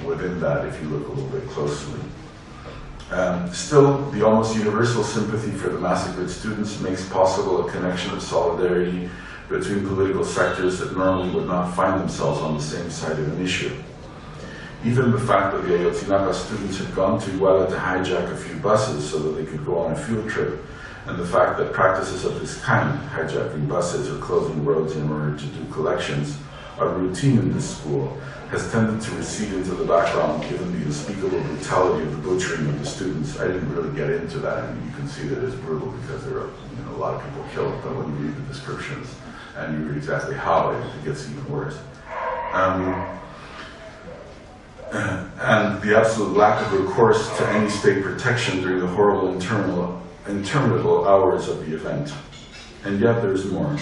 Speaker 3: within that if you look a little bit closely. Still, the almost universal sympathy for the massacred students makes possible a connection of solidarity between political sectors that normally would not find themselves on the same side of an issue. Even the fact that the Ayotzinapa students had gone to Iguala to hijack a few buses so that they could go on a field trip, and the fact that practices of this kind, hijacking buses or closing roads in order to do collections, are routine in this school, has tended to recede into the background given the unspeakable brutality of the butchering of the students. I didn't really get into that. I mean, you can see that it's brutal because there are a lot of people killed, but when you read the descriptions and you read exactly how, it gets even worse. And the absolute lack of recourse to any state protection during the horrible interminable hours of the event. And yet there's more.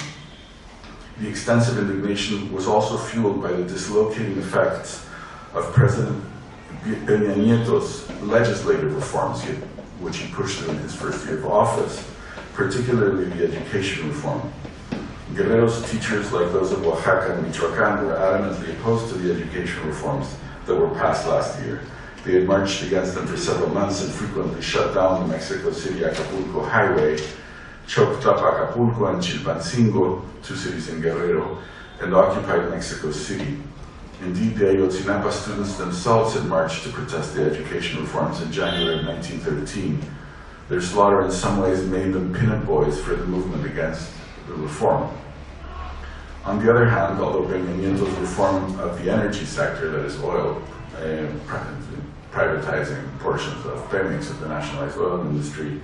Speaker 3: The extensive indignation was also fueled by the dislocating effects of President B.N.'s legislative reforms, which he pushed through in his first year of office, particularly the education reform. Guerrero's teachers, like those of Oaxaca and Michoacán, were adamantly opposed to the education reforms that were passed last year. They had marched against them for several months and frequently shut down the Mexico City-Acapulco highway, choked up Acapulco and Chilpancingo, two cities in Guerrero, and occupied Mexico City. Indeed, the Ayotzinapa students themselves had marched to protest the education reforms in January of 1913. Their slaughter in some ways made them pin-up boys for the movement against the reform. On the other hand, although B.N.'s reform of the energy sector, that is oil, privatizing portions of Pemex, of the nationalized oil industry,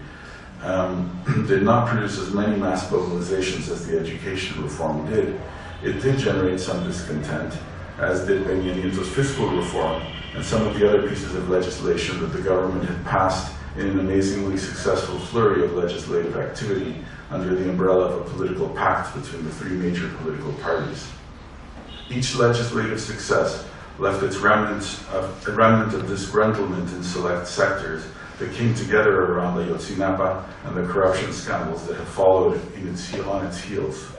Speaker 3: did not produce as many mass mobilizations as the education reform did, it did generate some discontent, as did B.N.'s fiscal reform and some of the other pieces of legislation that the government had passed in an amazingly successful flurry of legislative activity under the umbrella of a political pact between the three major political parties. Each legislative success left its remnant of disgruntlement in select sectors that came together around Ayotzinapa and the corruption scandals that had followed on its heels.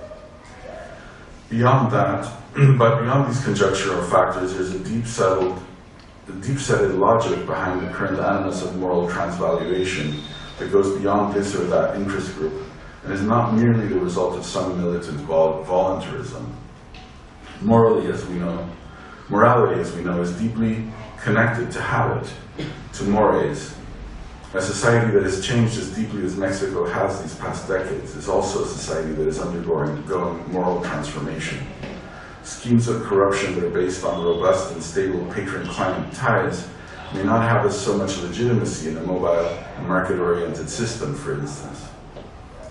Speaker 3: Beyond that, but beyond these conjunctural factors, there's a deep-setted logic behind the current animus of moral transvaluation that goes beyond this or that interest group and is not merely the result of some militant voluntarism. Morality, as we know, is deeply connected to habit, to mores. A society that has changed as deeply as Mexico has these past decades is also a society that is undergoing moral transformation. Schemes of corruption that are based on robust and stable patron-client ties may not have so much legitimacy in a mobile and market-oriented system, for instance.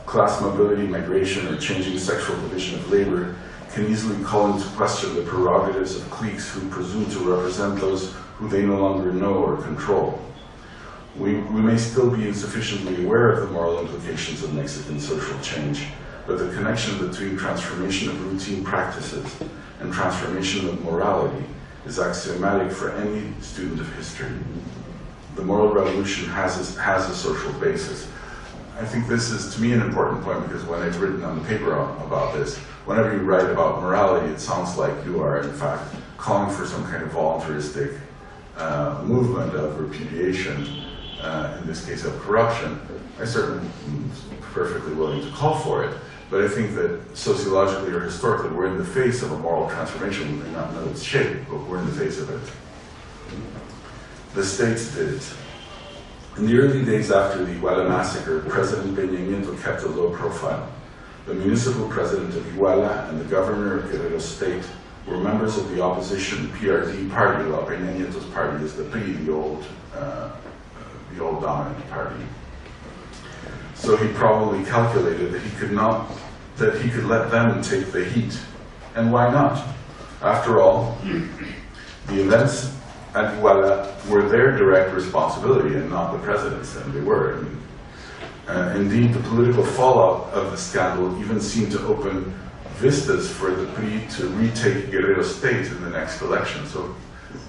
Speaker 3: Class mobility, migration, or changing sexual division of labor can easily call into question the prerogatives of cliques who presume to represent those who they no longer know or control. We may still be insufficiently aware of the moral implications of Mexican social change, but the connection between transformation of routine practices and transformation of morality is axiomatic for any student of history. The moral revolution has a social basis, I think this is, to me, an important point, because when I've written on the paper about this, whenever you write about morality, it sounds like you are, in fact, calling for some kind of voluntaristic movement of repudiation, in this case of corruption. I certainly am perfectly willing to call for it, but I think that sociologically or historically, we're in the face of a moral transformation. We may not know its shape, but we're in the face of it. The states did it. In the early days after the Iguala massacre, President B.N.Ganguli kept a low profile. The municipal president of Iguala and the governor of Guerrero State were members of the opposition PRD party, while B.N.Ganguli's party is the PRI, the old dominant party. So he probably calculated that he could let them take the heat. And why not? After all, the events at Iguala were their direct responsibility and not the president's, and they were. Indeed, the political fallout of the scandal even seemed to open vistas for the PRI to retake Guerrero State in the next election. So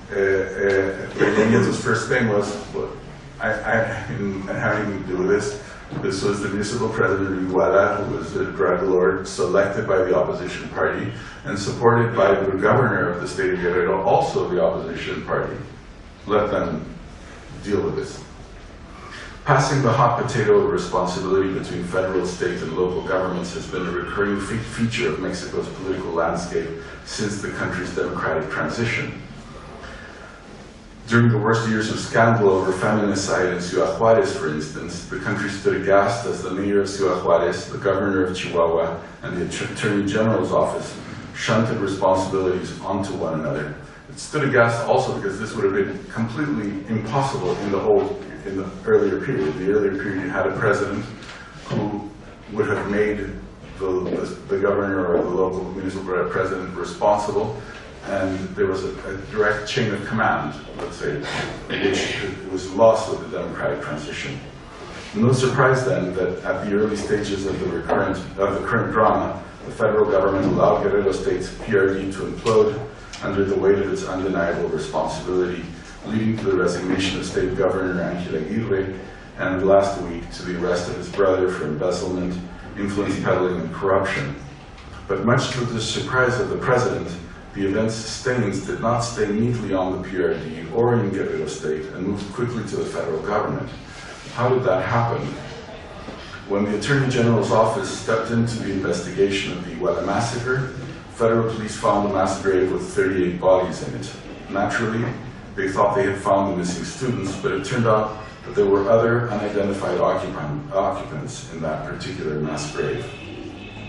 Speaker 3: B.N.Ganguli's first thing was, well, and having to do with this, this was the municipal president of Iguala, who was a drug lord selected by the opposition party and supported by the governor of the state of Guerrero, also the opposition party. Let them deal with this. Passing the hot potato of responsibility between federal, state, and local governments has been a recurring feature of Mexico's political landscape since the country's democratic transition. During the worst years of scandal over feminicide in Ciudad Juarez, for instance, the country stood aghast as the mayor of Ciudad Juarez, the governor of Chihuahua, and the attorney general's office shunted responsibilities onto one another. It stood aghast also because this would have been completely impossible in the earlier period. The earlier period had a president who would have made the governor or the local municipal president responsible, and there was a direct chain of command, let's say, which was lost with the democratic transition. No surprise then that at the early stages of the current drama, the federal government allowed Guerrero State's PRD to implode under the weight of its undeniable responsibility, leading to the resignation of State Governor Angel Aguirre, and last week to the arrest of his brother for embezzlement, influence peddling, and corruption. But much to the surprise of the president, the event's stains did not stay neatly on the PRD or in Guerrero State and moved quickly to the federal government. How did that happen? When the Attorney General's office stepped into the investigation of the Iguala massacre, federal police found a mass grave with 38 bodies in it. Naturally, they thought they had found the missing students, but it turned out that there were other unidentified occupants in that particular mass grave.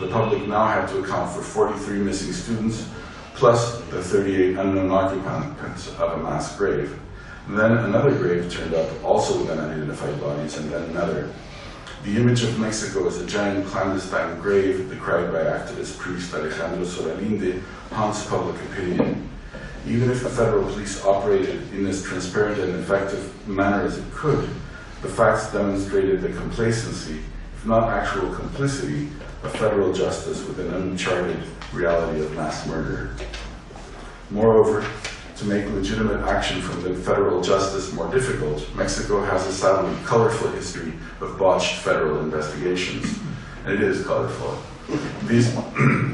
Speaker 3: The public now had to account for 43 missing students, plus the 38 unknown occupants of a mass grave. And then another grave turned up, also with unidentified bodies, and then another. The image of Mexico as a giant clandestine grave, decried by activist priest Alejandro Solalinde, haunts public opinion. Even if the federal police operated in as transparent and effective manner as it could, the facts demonstrated the complacency, if not actual complicity, of federal justice with an uncharted reality of mass murder. Moreover, to make legitimate action from the federal justice more difficult, Mexico has a sadly colorful history of botched federal investigations. And it is colorful. These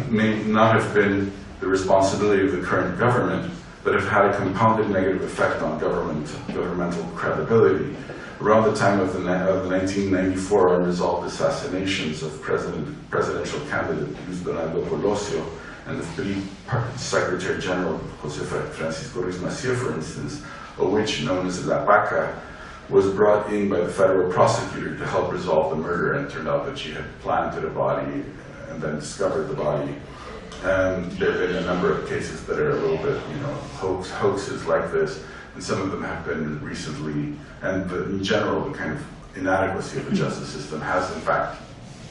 Speaker 3: may not have been the responsibility of the current government, but have had a compounded negative effect on governmental credibility. Around the time of the 1994 unresolved assassinations of presidential candidate Luis Donaldo Colosio and the PRI Secretary General Jose Francisco Ruiz Massieu, for instance, a witch known as La Paca, was brought in by the federal prosecutor to help resolve the murder, and it turned out that she had planted a body and then discovered the body. And there have been a number of cases that are a little bit, hoaxes like this, and some of them have been recently, and in general, the kind of inadequacy of the justice system has in fact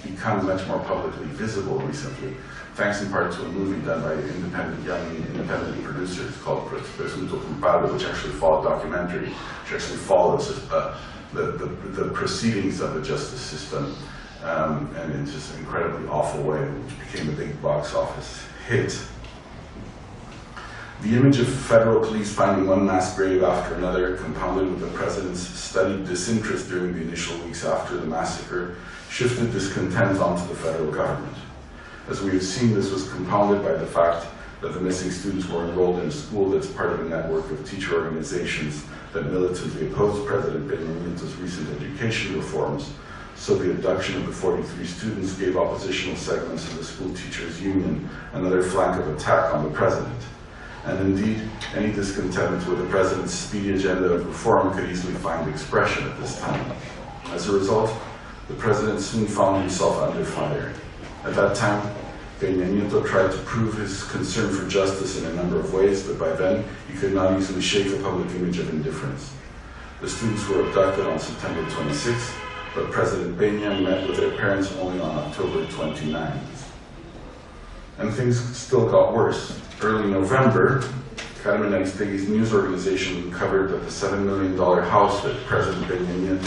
Speaker 3: become much more publicly visible recently, thanks in part to a movie done by young independent producers called Presunto Culpable, which actually followed documentary, which actually follows the proceedings of the justice system, and in just an incredibly awful way, which became a big box office hit. The image of federal police finding one mass grave after another, compounded with the president's studied disinterest during the initial weeks after the massacre, shifted discontent onto the federal government. As we have seen, this was compounded by the fact that the missing students were enrolled in a school that's part of a network of teacher organizations that militantly opposed President B.N.'s recent education reforms, so the abduction of the 43 students gave oppositional segments of the school teachers' union another flank of attack on the president. And indeed, any discontent with the president's speedy agenda of reform could easily find expression at this time. As a result, the president soon found himself under fire. At that time, B.N. tried to prove his concern for justice in a number of ways, but by then he could not easily shake the public image of indifference. The students were abducted on September 26th, but President B.N. met with their parents only on October 29th. And things still got worse. Early November, Carmen-Aristeguy's news organization covered that the $7 million house that President B.N.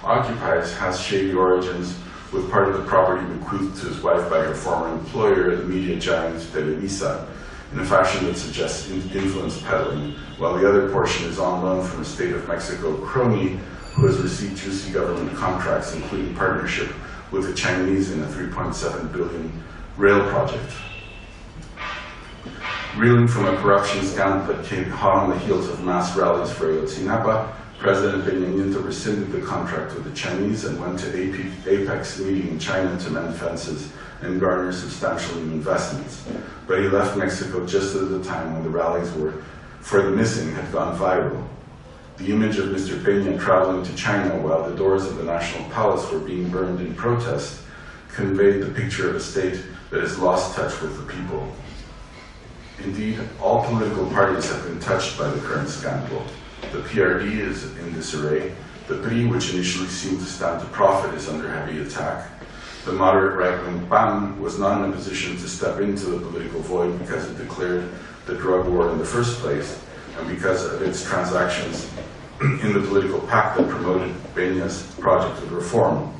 Speaker 3: occupies has shady origins, with part of the property bequeathed to his wife by her former employer, the media giant Televisa, in a fashion that suggests influence peddling, while the other portion is on loan from a state of Mexico crony who has received juicy government contracts, including partnership with the Chinese in a $3.7 billion rail project. Reeling from a corruption scandal that came hot on the heels of mass rallies for Ayotzinapa, President B.N. rescinded the contract with the Chinese and went to APEC's meeting in China to mend fences and garner substantial new investments. But he left Mexico just at the time when the rallies for the missing had gone viral. The image of Mr. Peña traveling to China while the doors of the National Palace were being burned in protest conveyed the picture of a state that has lost touch with the people. Indeed, all political parties have been touched by the current scandal. The PRD is in disarray. The PRI, which initially seemed to stand to profit, is under heavy attack. The moderate right-wing PAN was not in a position to step into the political void because it declared the drug war in the first place, and because of its transactions in the political pact that promoted Peña's project of reform.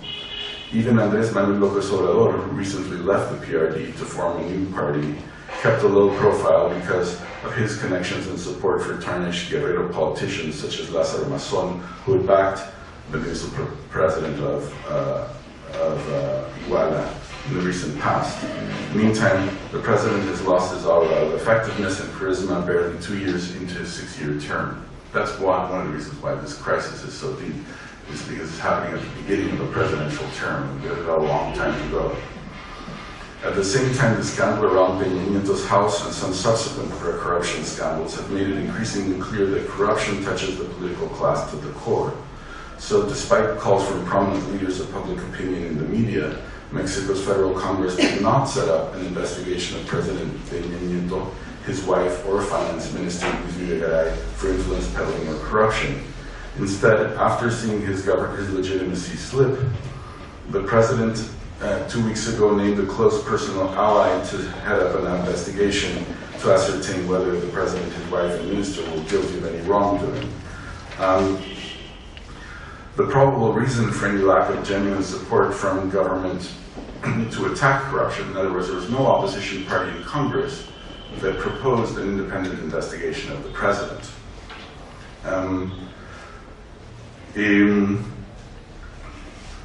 Speaker 3: Even Andrés Manuel López Obrador, who recently left the PRD to form a new party, kept a low profile because of his connections and support for tarnished Guerrero politicians such as Lázaro Mazón, who had backed the municipal president of Iguala in the recent past. Meantime, the president has lost his aura of effectiveness and charisma barely 2 years into his 6-year term. That's one of the reasons why this crisis is so deep, is because it's happening at the beginning of a presidential term. We have a long time to go. At the same time, the scandal around B.N.'s house and some subsequent corruption scandals have made it increasingly clear that corruption touches the political class to the core. So despite calls from prominent leaders of public opinion in the media, Mexico's federal Congress did not set up an investigation of President B.N., his wife, or Finance Minister Luis Videgaray for influence peddling or corruption. Instead, after seeing his legitimacy slip, the president 2 weeks ago named a close personal ally to head up an investigation to ascertain whether the president, his wife, and minister were guilty of any wrongdoing. The probable reason for any lack of genuine support from government to attack corruption, in other words, there was no opposition party in Congress that proposed an independent investigation of the president.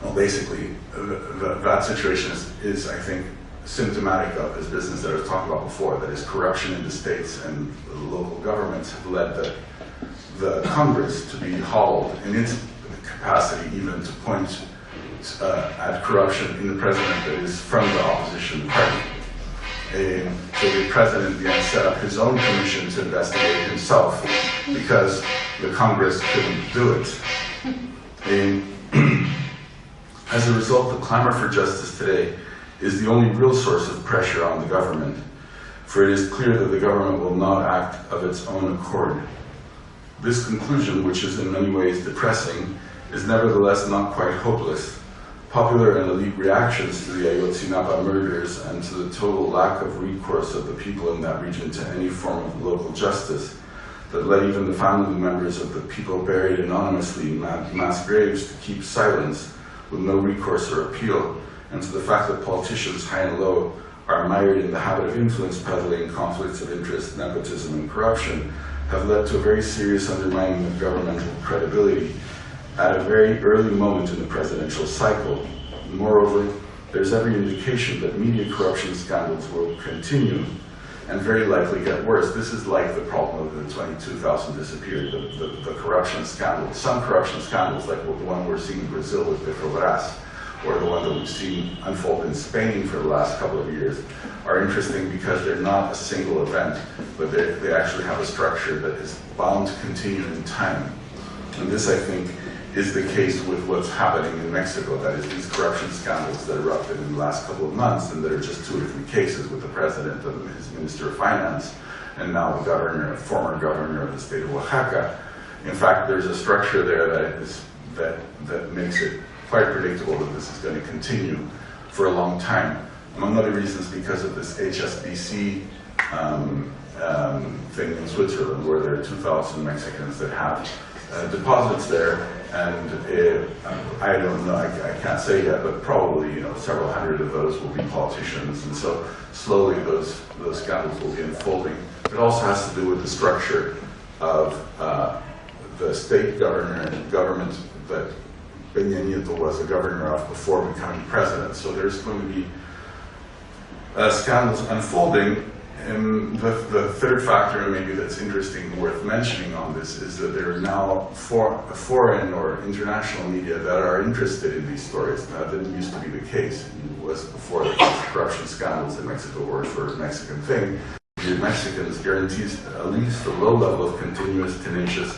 Speaker 3: Well, basically, that situation is, I think, symptomatic of this business that I was talking about before, that is corruption in the states and local governments have led the Congress to be hauled in its capacity even to point at corruption in the president that is from the opposition party. So the president then set up his own commission to investigate himself because the Congress couldn't do it. As a result, the clamor for justice today is the only real source of pressure on the government, for it is clear that the government will not act of its own accord. This conclusion, which is in many ways depressing, is nevertheless not quite hopeless. Popular and elite reactions to the Ayotzinapa murders and to the total lack of recourse of the people in that region to any form of local justice that led even the family members of the people buried anonymously in mass graves to keep silence with no recourse or appeal, and to the fact that politicians high and low are mired in the habit of influence peddling, conflicts of interest, nepotism, and corruption, have led to a very serious undermining of governmental credibility at a very early moment in the presidential cycle. Moreover, there's every indication that media corruption scandals will continue and very likely get worse. This is like the problem of the 22,000 disappeared, the corruption scandals. Some corruption scandals, like the one we're seeing in Brazil with Petrobras, or the one that we've seen unfold in Spain for the last couple of years, are interesting because they're not a single event, but they actually have a structure that is bound to continue in time. And this, I think, is the case with what's happening in Mexico. That is, these corruption scandals that erupted in the last couple of months, and there are just 2 or 3 cases with the president and his minister of finance, and now the governor, former governor of the state of Oaxaca. In fact, there's a structure there that makes it quite predictable that this is going to continue for a long time. Among other reasons, because of this HSBC thing in Switzerland, where there are 2,000 Mexicans that have deposits there, and I don't know, I can't say yet, but probably several hundred of those will be politicians, and so slowly those scandals will be unfolding. It also has to do with the structure of the state government that Peña Nieto was a governor of before becoming president. So there's going to be scandals unfolding. And the third factor, and maybe that's interesting, worth mentioning on this, is that there are now foreign or international media that are interested in these stories. That didn't used to be the case. It was before the corruption scandals in Mexico were sort of a Mexican thing. The Mexicans guarantees at least a low level of continuous, tenacious,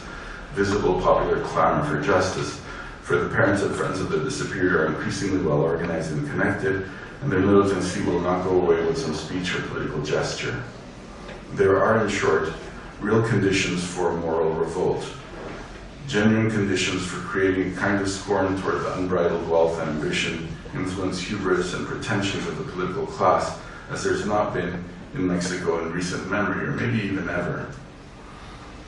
Speaker 3: visible popular clamor for justice. For the parents and friends of the disappeared are increasingly well organized and connected, and their militancy will not go away with some speech or political gesture. There are, in short, real conditions for moral revolt, genuine conditions for creating a kind of scorn toward the unbridled wealth and ambition, influence, hubris, and pretensions of the political class, as there's not been in Mexico in recent memory, or maybe even ever.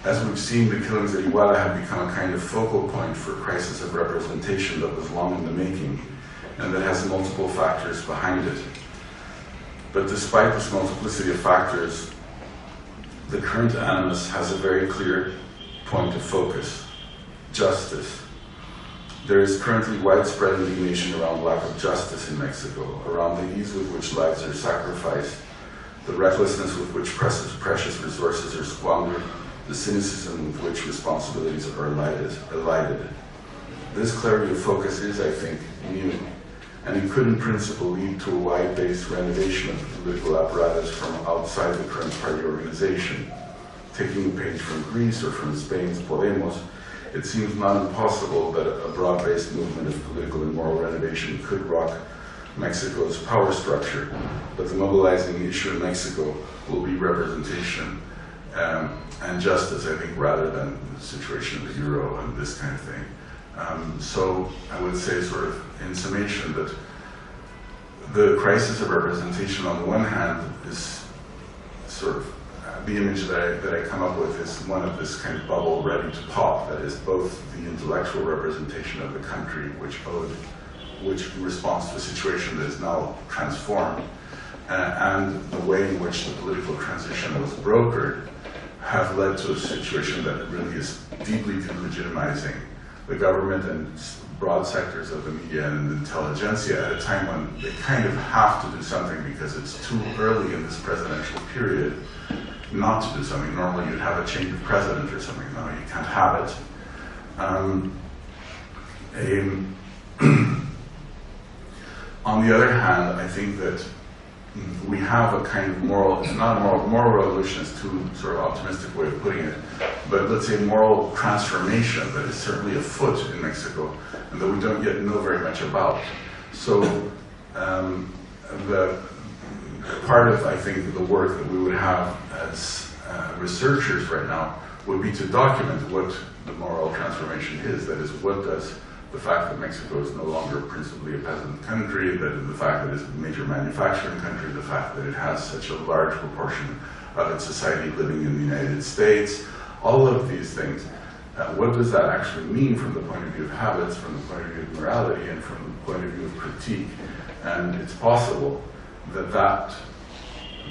Speaker 3: As we've seen, the killings at Iguala have become a kind of focal point for a crisis of representation that was long in the making, and that has multiple factors behind it. But despite this multiplicity of factors, the current animus has a very clear point of focus: justice. There is currently widespread indignation around lack of justice in Mexico, around the ease with which lives are sacrificed, the recklessness with which precious resources are squandered, the cynicism with which responsibilities are elided. This clarity of focus is, I think, new, and it could in principle lead to a wide-based renovation of the political apparatus from outside the current party organization. Taking a page from Greece or from Spain's Podemos, it seems not impossible that a broad-based movement of political and moral renovation could rock Mexico's power structure, but the mobilizing issue in Mexico will be representation and justice, I think, rather than the situation of the euro and this kind of thing. So I would say, sort of in summation, that the crisis of representation on the one hand is sort of the image that I come up with is one of this kind of bubble ready to pop, that is both the intellectual representation of the country, which responds to a situation that is now transformed, and the way in which the political transition was brokered, have led to a situation that really is deeply delegitimizing the government and broad sectors of the media and the intelligentsia at a time when they kind of have to do something because it's too early in this presidential period not to do something. Normally you'd have a change of president or something. No, you can't have it. On the other hand, I think that we have a kind of moral, it's not a moral revolution is too sort of optimistic way of putting it, but let's say moral transformation that is certainly afoot in Mexico and that we don't yet know very much about. So the part of, I think, the work that we would have as researchers right now would be to document what the moral transformation is. That is, what does the fact that Mexico is no longer principally a peasant country, that the fact that it's a major manufacturing country, the fact that it has such a large proportion of its society living in the United States, all of these things, what does that actually mean from the point of view of habits, from the point of view of morality, and from the point of view of critique? And it's possible that that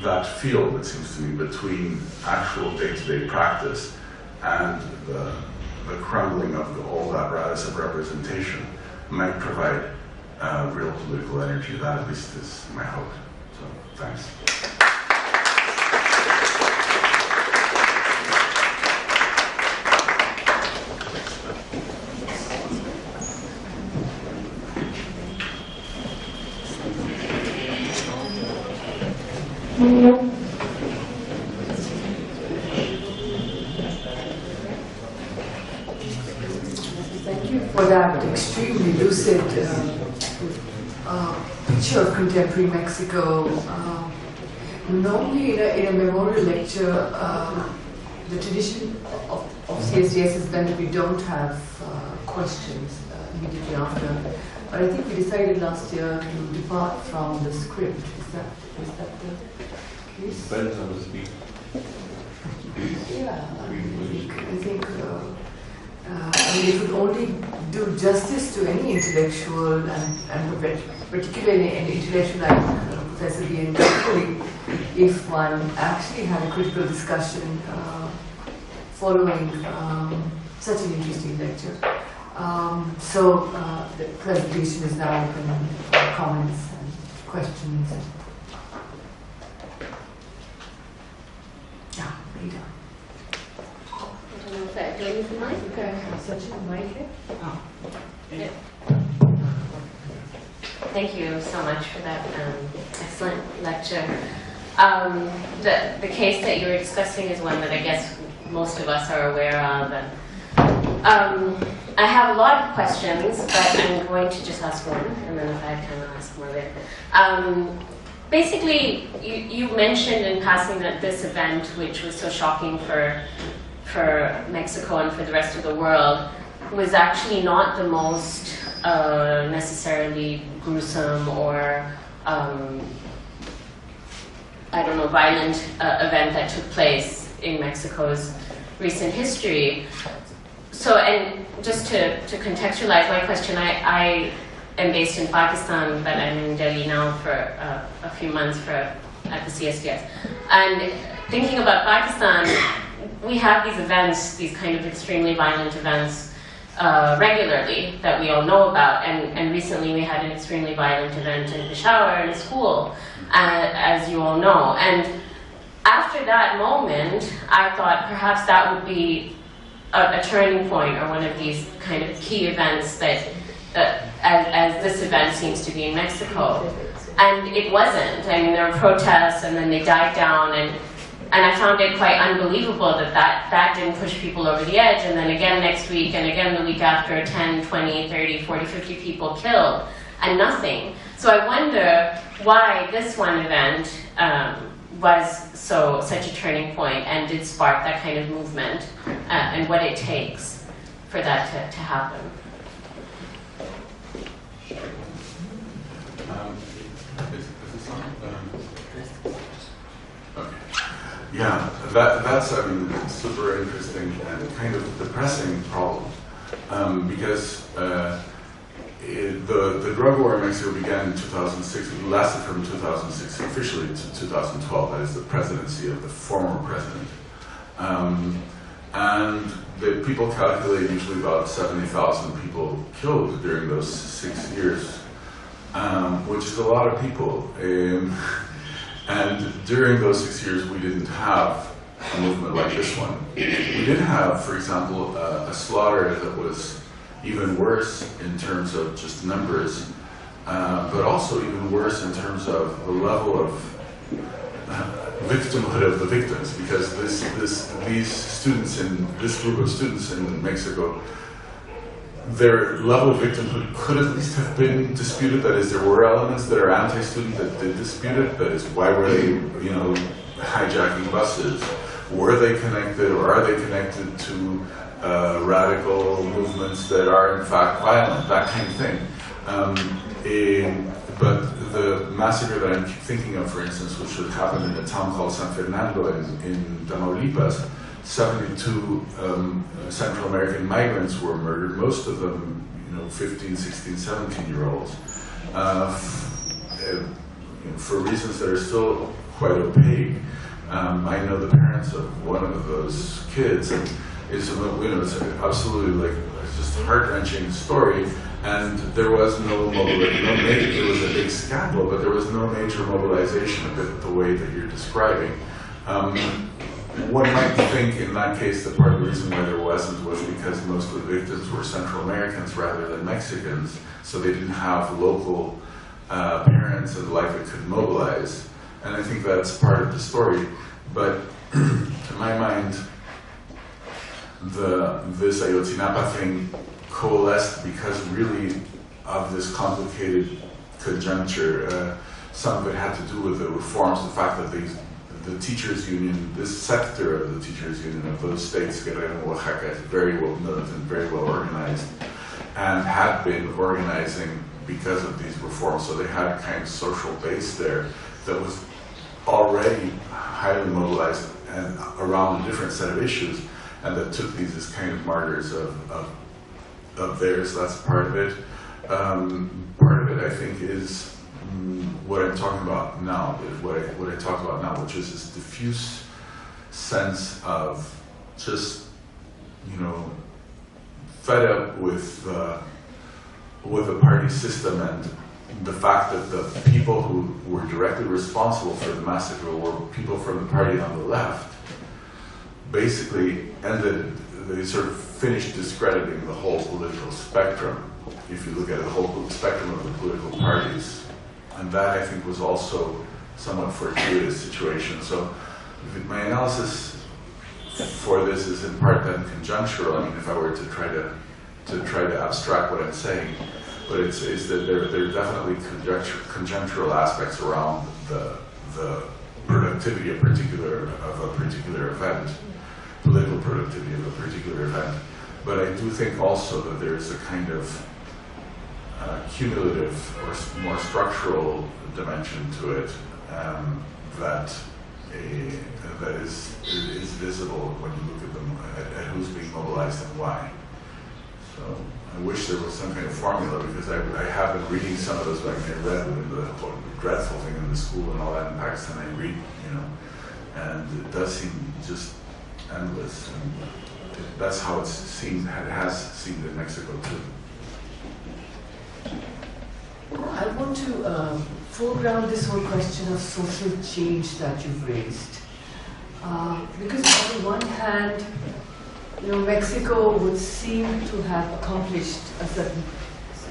Speaker 3: that field, it seems to me, between actual day-to-day practice and the crumbling of all the apparatus of representation might provide real political energy. That at least is my hope. So, thanks.
Speaker 2: Thank you for that extremely lucid picture of contemporary Mexico. Normally in a memorial lecture, the tradition of CSDS has been that we don't have questions immediately after. But I think we decided last year to depart from the script. Is that the case?
Speaker 4: Depends on the speaker.
Speaker 2: Yeah, I think it would only do justice to any intellectual and particularly an intellectual like Professor B.N.Ganguli if one actually had a critical discussion following such an interesting lecture. So the presentation is now open for comments and questions. Yeah, Rita.
Speaker 5: Do I need the mic?
Speaker 2: Okay, such a mic here. Oh.
Speaker 5: Yeah. Thank you so much for that excellent lecture. The case that you were discussing is one that I guess most of us are aware of. And, I have a lot of questions, but I'm going to just ask one, and then if I have time, I'll ask more later. Basically, you mentioned in passing that this event, which was so shocking for Mexico and for the rest of the world, was actually not the most necessarily gruesome or I don't know, violent event that took place in Mexico's recent history. So, and just to contextualize my question, I am based in Pakistan, but I'm in Delhi now for a few months at the CSDS. And thinking about Pakistan, we have these events, these kind of extremely violent events regularly that we all know about. And recently we had an extremely violent event in Peshawar in a school, as you all know. And after that moment, I thought perhaps that would be a turning point or one of these kind of key events that, as this event seems to be in Mexico. And it wasn't. I mean, there were protests and then they died down, and I found it quite unbelievable that didn't push people over the edge, and then again next week and again the week after, 10, 20, 30, 40, 50 people killed, and nothing. So I wonder why this one event was such a turning point and did spark that kind of movement, and what it takes for that to happen.
Speaker 3: Is this on? Okay. Yeah, that's I mean, super interesting and kind of depressing problem, because the drug war in Mexico began in 2006. It lasted from 2006 officially to 2012. That is the presidency of the former president. And the people calculate usually about 70,000 people killed during those 6 years, which is a lot of people. And during those 6 years, we didn't have a movement like this one. We did have, for example, a slaughter that was even worse in terms of just numbers, but also even worse in terms of the level of victimhood of the victims, because these students in this group of students in Mexico, their level of victimhood could at least have been disputed. That is, there were elements that are anti-student that did dispute it. That is, why were they, hijacking buses? Were they connected, or are they connected to radical movements that are in fact violent? That kind of thing. But the massacre that I'm thinking of, for instance, which would happen in a town called San Fernando in Tamaulipas, 72 Central American migrants were murdered, most of them, 15, 16, 17-year-olds. for reasons that are still quite opaque. I know the parents of one of those kids, and it's absolutely it's just a heart-wrenching story. And there was no mobilization. It was a big scandal, but there was no major mobilization of it the way that you're describing. One might think in that case that part of the reason why there wasn't was because most of the victims were Central Americans rather than Mexicans, so they didn't have local parents and the like that could mobilize. And I think that's part of the story. But to my mind, this Ayotzinapa thing coalesced because really of this complicated conjuncture. Some of it had to do with the reforms, the fact that the teachers' union, this sector of the teachers' union of those states, Guerrero and Oaxaca, is very well militant, very well organized, and had been organizing because of these reforms. So they had a kind of social base there that was already highly mobilized and around a different set of issues, and that took these as kind of martyrs of theirs. That's part of it. Part of it, I think, is what I'm talking about now, what I talked about now, which is this diffuse sense of just, fed up with the party system and the fact that the people who were directly responsible for the massacre were people from the party on the left. Basically, they sort of finished discrediting the whole political spectrum. If you look at the whole spectrum of the political parties. And that, I think, was also somewhat fortuitous situation. So my analysis for this is in part then conjunctural. I mean, if I were to try to abstract what I'm saying, but it's that there are definitely conjunctural aspects around the productivity of a particular event, political productivity of a particular event. But I do think also that there's a kind of cumulative or more structural dimension to it that is visible when you look at them at who's being mobilized and why. So I wish there was some kind of formula, because I have been reading some of those, like I read the dreadful thing in the school and all that in Pakistan. I read, and it does seem just endless, and that's how it has seemed in Mexico too.
Speaker 2: I want to foreground this whole question of social change that you've raised. Because on the one hand, Mexico would seem to have accomplished a certain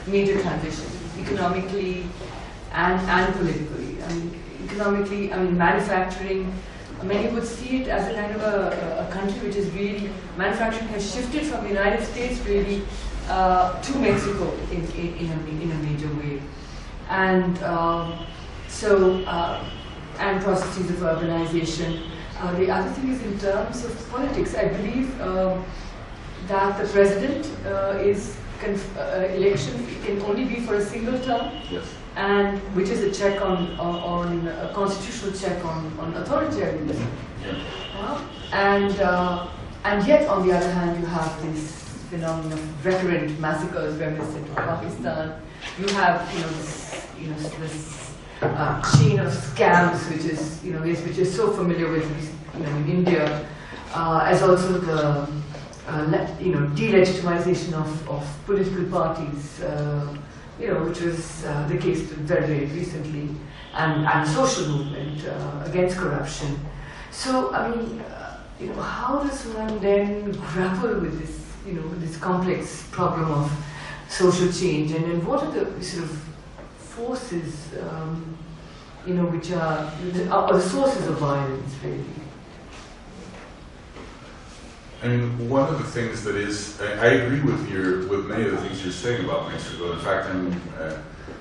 Speaker 2: major transition, economically and politically. Economically, manufacturing, many would see it as a kind of a country which is really, manufacturing has shifted from the United States really to Mexico in a major way. And and processes of urbanization. The other thing is in terms of politics. I believe that the president election can only be for a single term,
Speaker 3: yes,
Speaker 2: and which is a check on a constitutional check on authoritarianism.
Speaker 3: Yeah.
Speaker 2: And yet, on the other hand, you have this phenomenon of recurrent massacres reminiscent of Pakistan. You have this chain of scams, which is so familiar with in India, as also the delegitimization of political parties, which was the case very recently, and social movement against corruption. So how does one then grapple with this this complex problem of social change, and what are the sort of forces which are the sources of violence, really?
Speaker 3: One of the things that is, I agree with many of the things you're saying about Mexico. In fact,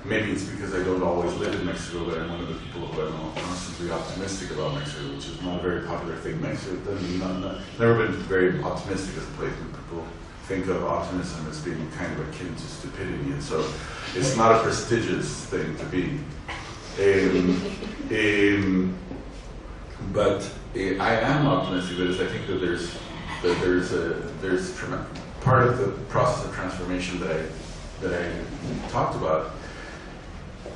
Speaker 3: maybe it's because I don't always live in Mexico, but I'm one of the people who are constantly optimistic about Mexico, which is not a very popular thing. Mexico never been very optimistic as a place. When people think of optimism as being kind of akin to stupidity, and so it's not a prestigious thing to be. But I am optimistic because I think that there's part of the process of transformation that I talked about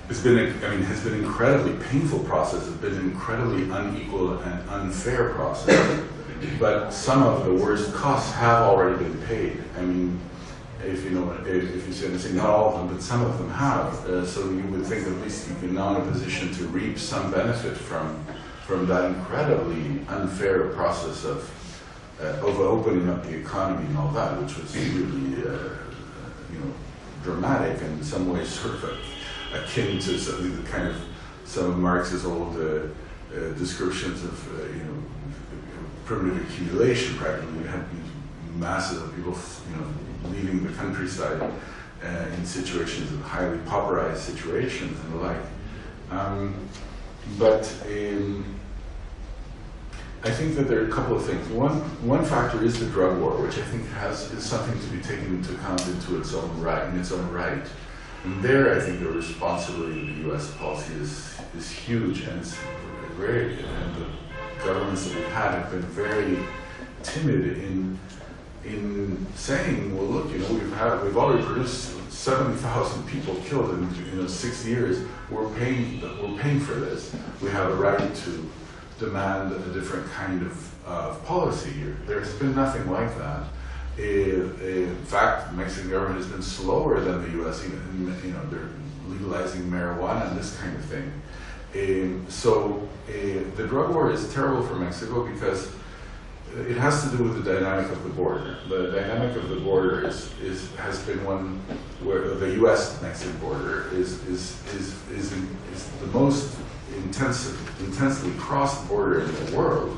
Speaker 3: has been an incredibly painful process. It's been an incredibly unequal and unfair process. But some of the worst costs have already been paid. I mean, if you say not all of them, but some of them have. So you would think at least you're now in a position to reap some benefit from that incredibly unfair process of opening up the economy and all that, which was really dramatic and in some ways sort of akin to some of Marx's old descriptions of primitive accumulation. Practically, you had these masses of people leaving the countryside in situations of highly pauperized situations and the like. But I think that there are a couple of things. One factor is the drug war, which I think is something to be taken into account in its own right. And there, I think the responsibility of the U.S. policy is huge, and it's and the governments that we've had have been very timid in saying, well, look, we've already produced 70,000 people killed in 6 years. We're paying for this. We have a right to demand a different kind of policy here. There's been nothing like that. In fact, the Mexican government has been slower than the U.S. They're legalizing marijuana and this kind of thing. So the drug war is terrible for Mexico because it has to do with the dynamic of the border. The dynamic of the border has been one where the U.S.-Mexican border is the most intensely crossed border in the world.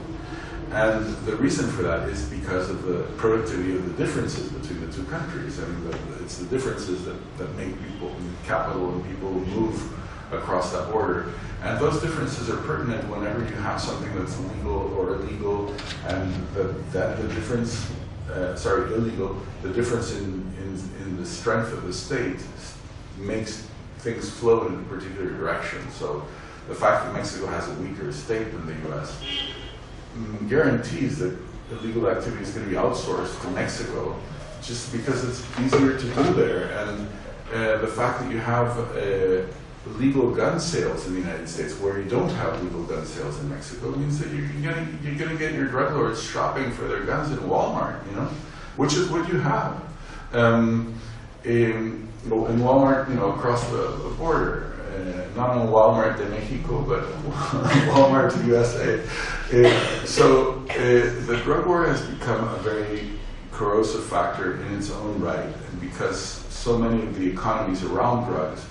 Speaker 3: And the reason for that is because of the productivity of the differences between the two countries. I mean, it's the differences that make people, capital and people move across that border. And those differences are pertinent whenever you have something that's legal or illegal, and illegal, the difference in the strength of the state makes things flow in a particular direction. So the fact that Mexico has a weaker state than the US guarantees that illegal activity is going to be outsourced to Mexico just because it's easier to do there. And the fact that you have legal gun sales in the United States where you don't have legal gun sales in Mexico means that you're going to get your drug lords shopping for their guns in Walmart, which is what you have. In Walmart, across the border. Not on Walmart de Mexico, but Walmart USA. So the drug war has become a very corrosive factor in its own right, and because so many of the economies around drugs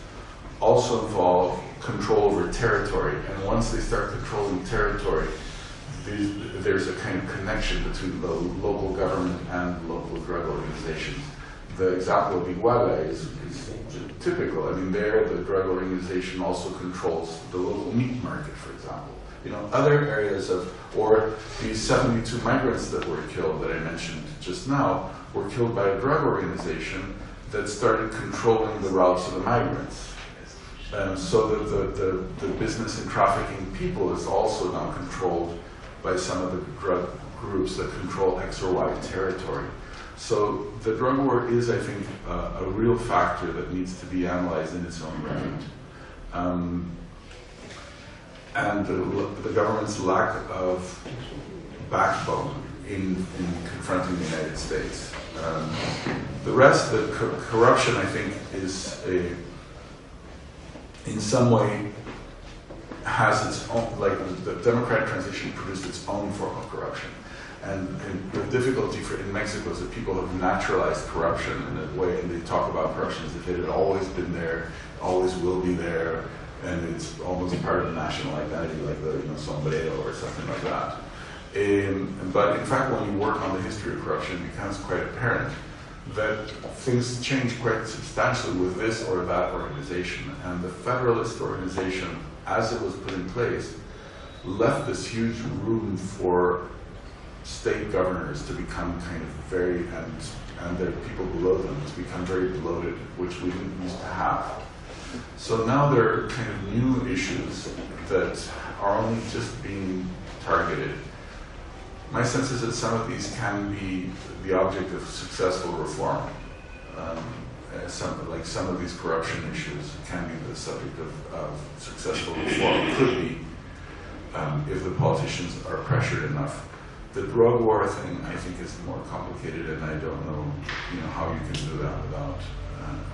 Speaker 3: also involve control over territory, and once they start controlling territory, there's a kind of connection between the local government and local drug organizations. The example of Iguala is typical. I mean, there the drug organization also controls the local meat market, for example. Other areas or these 72 migrants that were killed that I mentioned just now were killed by a drug organization that started controlling the routes of the migrants. So the business and trafficking people is also now controlled by some of the drug groups that control X or Y territory. So the drug war is, I think, a real factor that needs to be analyzed in its own right. And the government's lack of backbone in confronting the United States. The rest, the corruption, I think, is in some way has its own, like the democratic transition produced its own form of corruption. And the difficulty in Mexico is that people have naturalized corruption in a way, and they talk about corruption as if it had always been there, always will be there, and it's almost part of the national identity, like the sombrero or something like that. But in fact, when you work on the history of corruption, it becomes quite apparent that things change quite substantially with this or that organization. And the Federalist organization, as it was put in place, left this huge room for state governors to become kind of very, and their people below them to become very bloated, which we didn't used to have. So now there are kind of new issues that are only just being targeted. My sense is that some of these can be the object of successful reform. some of these corruption issues can be the subject of successful reform. Could be if the politicians are pressured enough. The drug war thing, I think, is more complicated, and I don't know, how you can do that without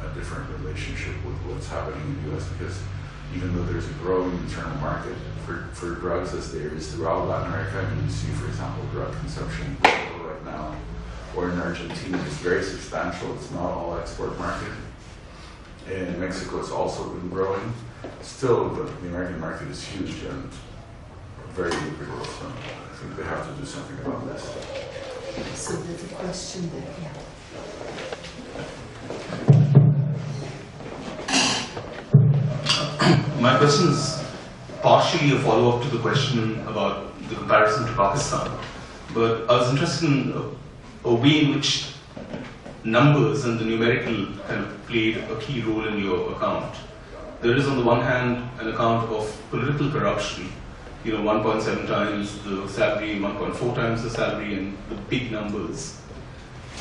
Speaker 3: a different relationship with what's happening in the U.S. Because even though there's a growing internal market for drugs, as there is throughout Latin America, and you see, for example, drug consumption in Brazil right now, or in Argentina, is very substantial. It's not all export market. In Mexico, it's also been growing. Still, the American market is huge and very lucrative, so I think they have to do something about this.
Speaker 2: So there's a question there, yeah.
Speaker 4: My question is partially a follow-up to the question about the comparison to Pakistan, but I was interested in a way in which numbers and the numerical kind of played a key role in your account. There is, on the one hand, an account of political corruption, 1.7 times the salary, 1.4 times the salary, and the big numbers.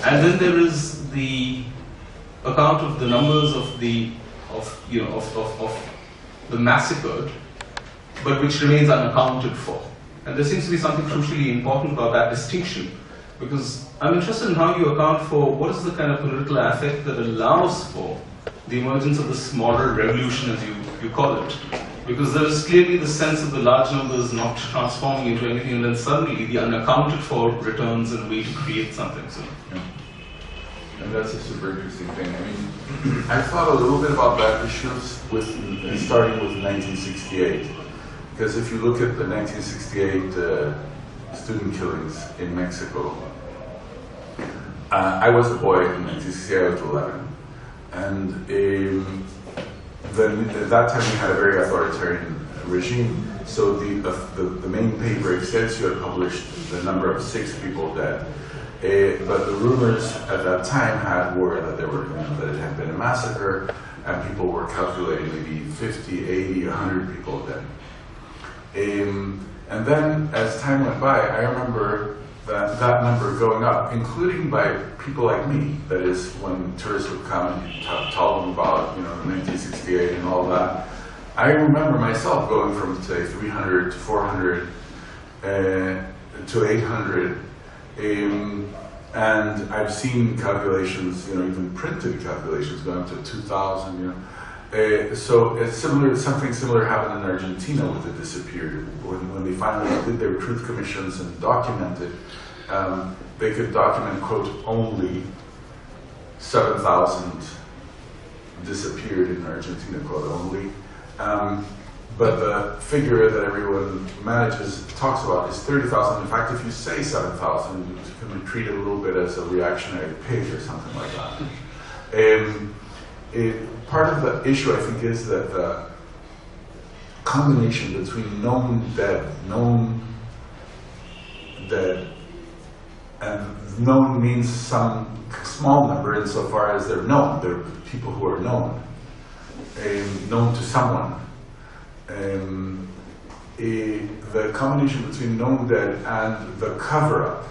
Speaker 4: And then there is the account of the numbers of the massacred, but which remains unaccounted for. And there seems to be something crucially important about that distinction, because I'm interested in how you account for what is the kind of political affect that allows for the emergence of the smaller revolution, as you call it. Because there is clearly the sense of the large numbers not transforming into anything, and then suddenly the unaccounted for returns in a way to create something. So,
Speaker 3: yeah. And that's a super interesting thing. I mean, I thought a little bit about that issue starting with 1968. Because if you look at the 1968 student killings in Mexico, I was a boy in 1968, I was 11. And then at that time we had a very authoritarian regime, so the main paper, Excelsior, published the number of 6 people dead. But the rumors at that time were that that it had been a massacre, and people were calculating maybe 50, 80, 100 people dead. And then as time went by, I remember that number going up, including by people like me. That is, when tourists would come and tell them about 1968 and all that. I remember myself going from, say, 300 to 400 to 800. And I've seen calculations, even printed calculations going up to 2,000. So it's similar. Something similar happened in Argentina with the disappeared. When they finally did their truth commissions and documented, they could document, quote, only 7,000 disappeared in Argentina, quote, only. But the figure that everyone talks about is 30,000. In fact, if you say 7,000, you can treat it a little bit as a reactionary pig or something like that. Part of the issue, I think, is that the combination between known dead, and known means some small number insofar as they're known. They're people who are known to someone. The combination between known dead and the cover-up,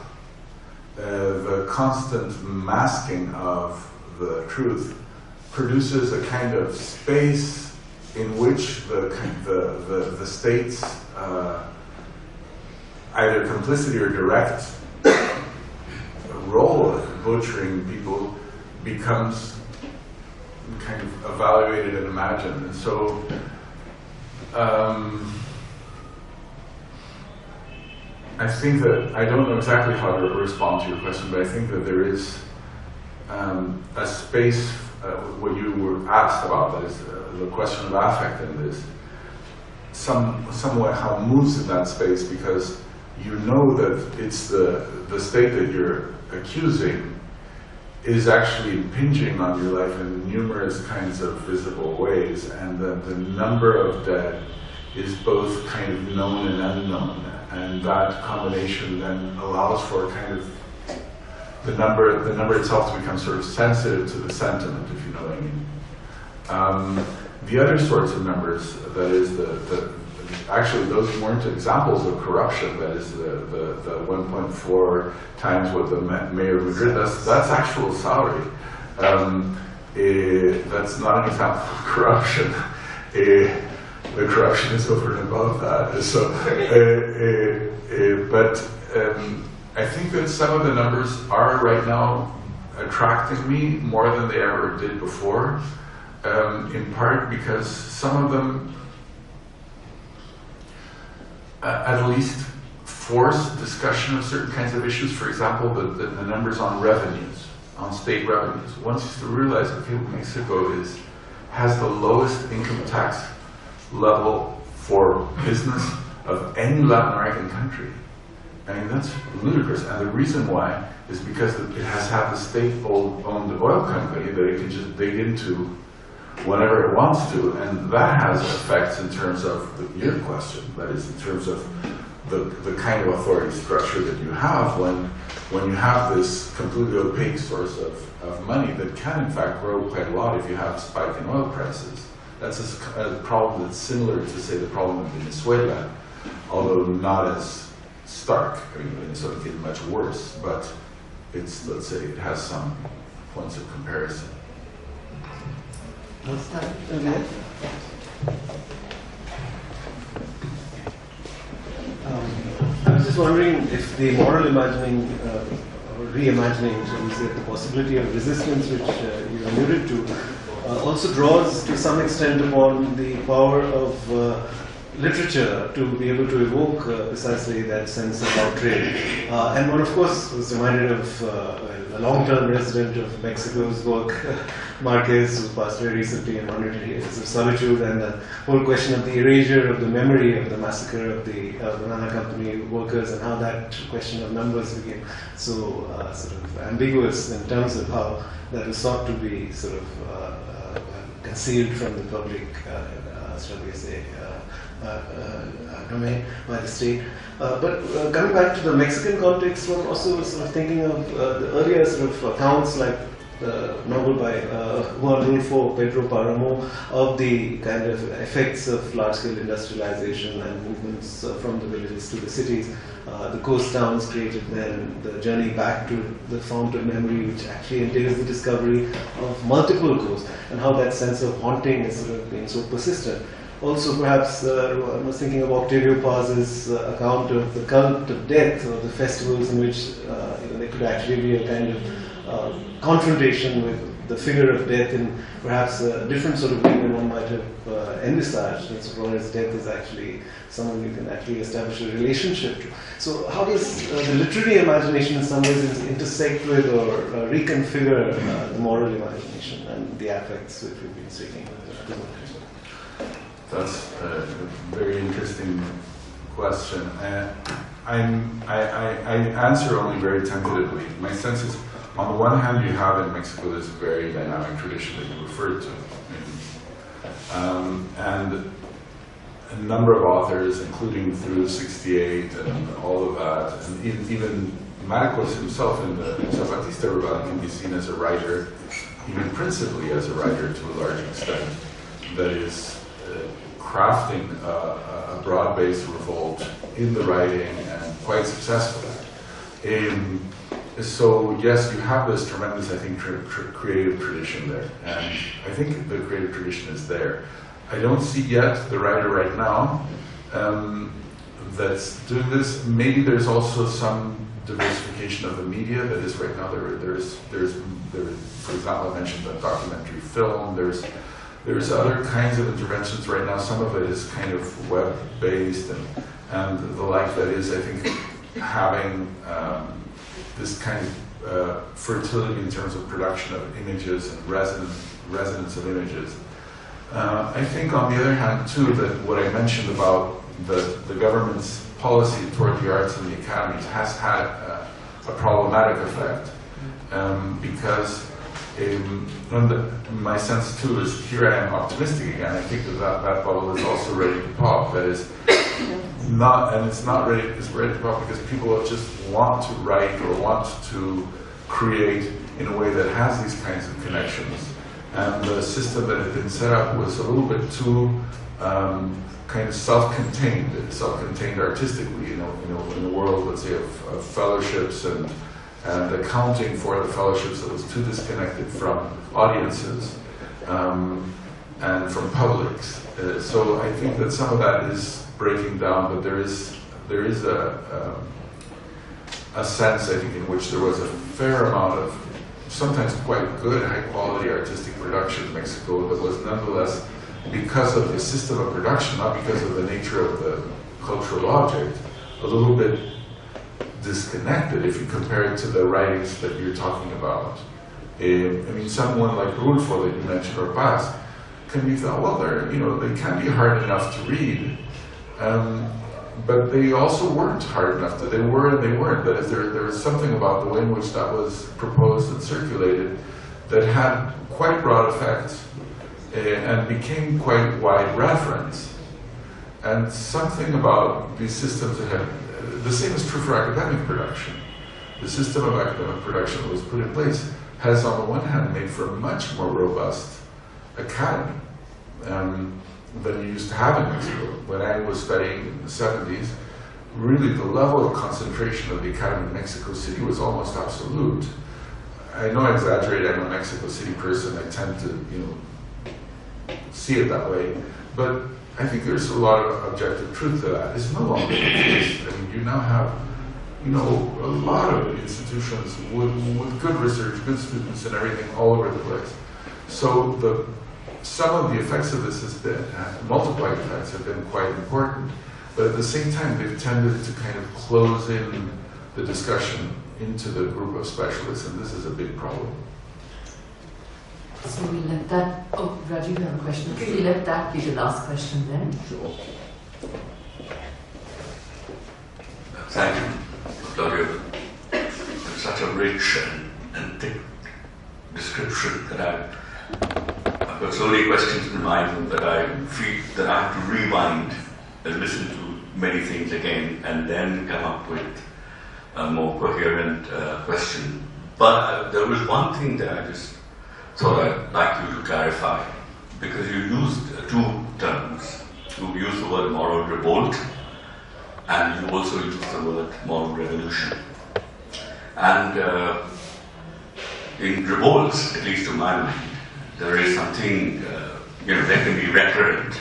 Speaker 3: the constant masking of the truth, produces a kind of space in which the state's either complicity or direct role of butchering people becomes kind of evaluated and imagined. And so I think that, I don't know exactly how to respond to your question, but I think that there is a space, what you were asked about, that is the question of affect, and is somewhat how it moves in that space, because you know that it's the state that you're accusing is actually impinging on your life in numerous kinds of visible ways, and that the number of dead is both kind of known and unknown, and that combination then allows for kind of the number itself to become sort of sensitive to the sentiment, if you know what I mean. The other sorts of numbers, that is actually those weren't examples of corruption, that is the 1.4 times what the mayor of Madrid, that's actual salary. That's not an example of corruption. The corruption is over and above that. So, but I think that some of the numbers are right now attracting me more than they ever did before, in part because some of them at least force discussion of certain kinds of issues. For example, the numbers on revenues, on state revenues. Once you realize, okay, Mexico has the lowest income tax level for business of any Latin American country. I mean, that's ludicrous. And the reason why is because it has had the state-owned oil company that it can just dig into whenever it wants to. And that has effects in terms of your question, that is, in terms of the kind of authority structure that you have when you have this completely opaque source of money that can in fact grow quite a lot if you have a spike in oil prices. That's a problem that's similar to, say, the problem in Venezuela, although not as stark. I mean, Venezuela is getting much worse, but it's, let's say, it has some points of comparison.
Speaker 6: I was just wondering if the moral imagining or reimagining, shall we say, the possibility of resistance, which you alluded to, also draws to some extent upon the power of literature to be able to evoke precisely that sense of outrage. And one, of course, was reminded of a long-term resident of Mexico's work, Marquez, who passed very recently in 100 Years of Solitude, and the whole question of the erasure of the memory of the massacre of the banana company workers, and how that question of numbers became so sort of ambiguous in terms of how that was sought to be sort of concealed from the public, shall we say, domain by the state. But coming back to the Mexican context, one also sort of thinking of the earlier sort of accounts, like the novel by Juan Rulfo, Pedro Paramo, of the kind of effects of large-scale industrialization and movements from the villages to the cities. The coast towns created then, the journey back to the fount of memory, which actually entails the discovery of multiple coasts, and how that sense of haunting is sort of being so persistent. Also, perhaps, I was thinking of Octavio Paz's account of the cult of death, or the festivals in which there could actually be a kind of confrontation with the figure of death in perhaps a different sort of way than one might have envisaged, insofar as death is actually someone you can actually establish a relationship to. So how does the literary imagination in some ways intersect with or reconfigure the moral imagination and the affects which we've been speaking of?
Speaker 3: That's a very interesting question. I answer only very tentatively. My sense is, on the one hand, you have in Mexico this very dynamic tradition that you referred to. And a number of authors, including through 68 and all of that, and even Marcos himself in the Zapatista Rebellion can be seen as a writer, even principally as a writer to a large extent, that is crafting a broad-based revolt in the writing, and quite successfully. So yes, you have this tremendous, I think, creative tradition there, and I think the creative tradition is there. I don't see yet the writer right now that's doing this. Maybe there's also some diversification of the media. That is, right now there's for example, I mentioned the documentary film. There's other kinds of interventions right now. Some of it is kind of web-based and the like. That is, I think, having this kind of fertility in terms of production of images and resonance of images. I think, on the other hand, too, that what I mentioned about the government's policy toward the arts and the academies has had a problematic effect, because my sense too is, here I am optimistic again. I think that bubble is also ready to pop. That is not, and it's ready to pop because people just want to write or want to create in a way that has these kinds of connections. And the system that had been set up was a little bit too kind of self-contained artistically, in a world, let's say, of fellowships and accounting for the fellowships that was too disconnected from audiences and from publics. So I think that some of that is breaking down, but there is a sense, I think, in which there was a fair amount of sometimes quite good, high-quality artistic production in Mexico that was nonetheless, because of the system of production, not because of the nature of the cultural object, a little bit disconnected if you compare it to the writings that you're talking about. I mean, someone like Rulfo that you mentioned, or Paz, can be thought, well, they can be hard enough to read, but they also weren't hard enough to, they were and they weren't. That is, there was something about the way in which that was proposed and circulated that had quite broad effects and became quite wide reference. And something about these systems that had, the same is true for academic production. The system of academic production that was put in place has, on the one hand, made for a much more robust academy than you used to have in Mexico. When I was studying in the 70s, really the level of concentration of the academy in Mexico City was almost absolute. I know I exaggerate, I'm a Mexico City person, I tend to, see it that way, but I think there's a lot of objective truth to that. It's no longer the case. I mean, you now have, a lot of institutions with good research, good students and everything all over the place. So some of the effects of this has been, multiplied effects have been quite important, but at the same time they've tended to kind of close in the discussion into the group of specialists, and this is a big problem.
Speaker 2: So we let that, Raju, you have a question. Okay, we let that be the last question then.
Speaker 7: Sure. Thank you, Claudio. It's such a rich and thick description that I've got so many questions in mind that I feel that I have to rewind and listen to many things again and then come up with a more coherent question. But there was one thing that I just thought I'd like you to clarify, because you used two terms. You used the word moral revolt, and you also used the word moral revolution. And in revolts, at least to my mind, there is something, there can be recurrent,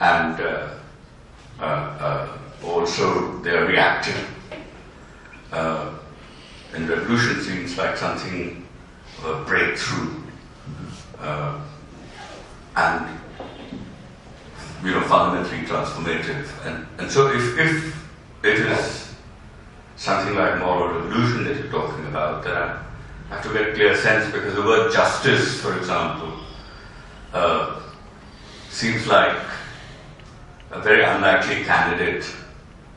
Speaker 7: and also they are reactive. And revolution seems like something of a breakthrough, and fundamentally transformative. And so if it is something like moral revolution that you're talking about, then I have to get a clear sense, because the word justice, for example, seems like a very unlikely candidate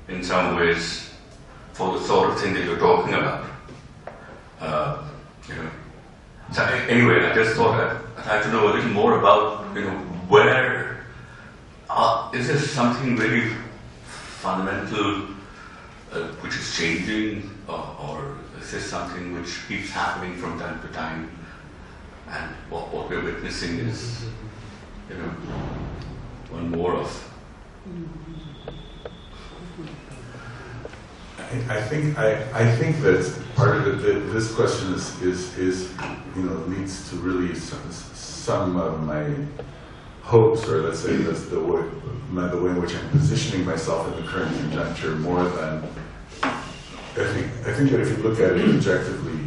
Speaker 7: in some ways for the sort of thing that you're talking about. So anyway, I just thought I'd like to know a little more about, where is there something really fundamental which is changing, or is this something which keeps happening from time to time, and what we're witnessing is, one more of?
Speaker 3: I think that part of it, this question is leads to really some of my hopes, or let's say that's the way in which I'm positioning myself in the current conjuncture, more than I think that if you look at it objectively,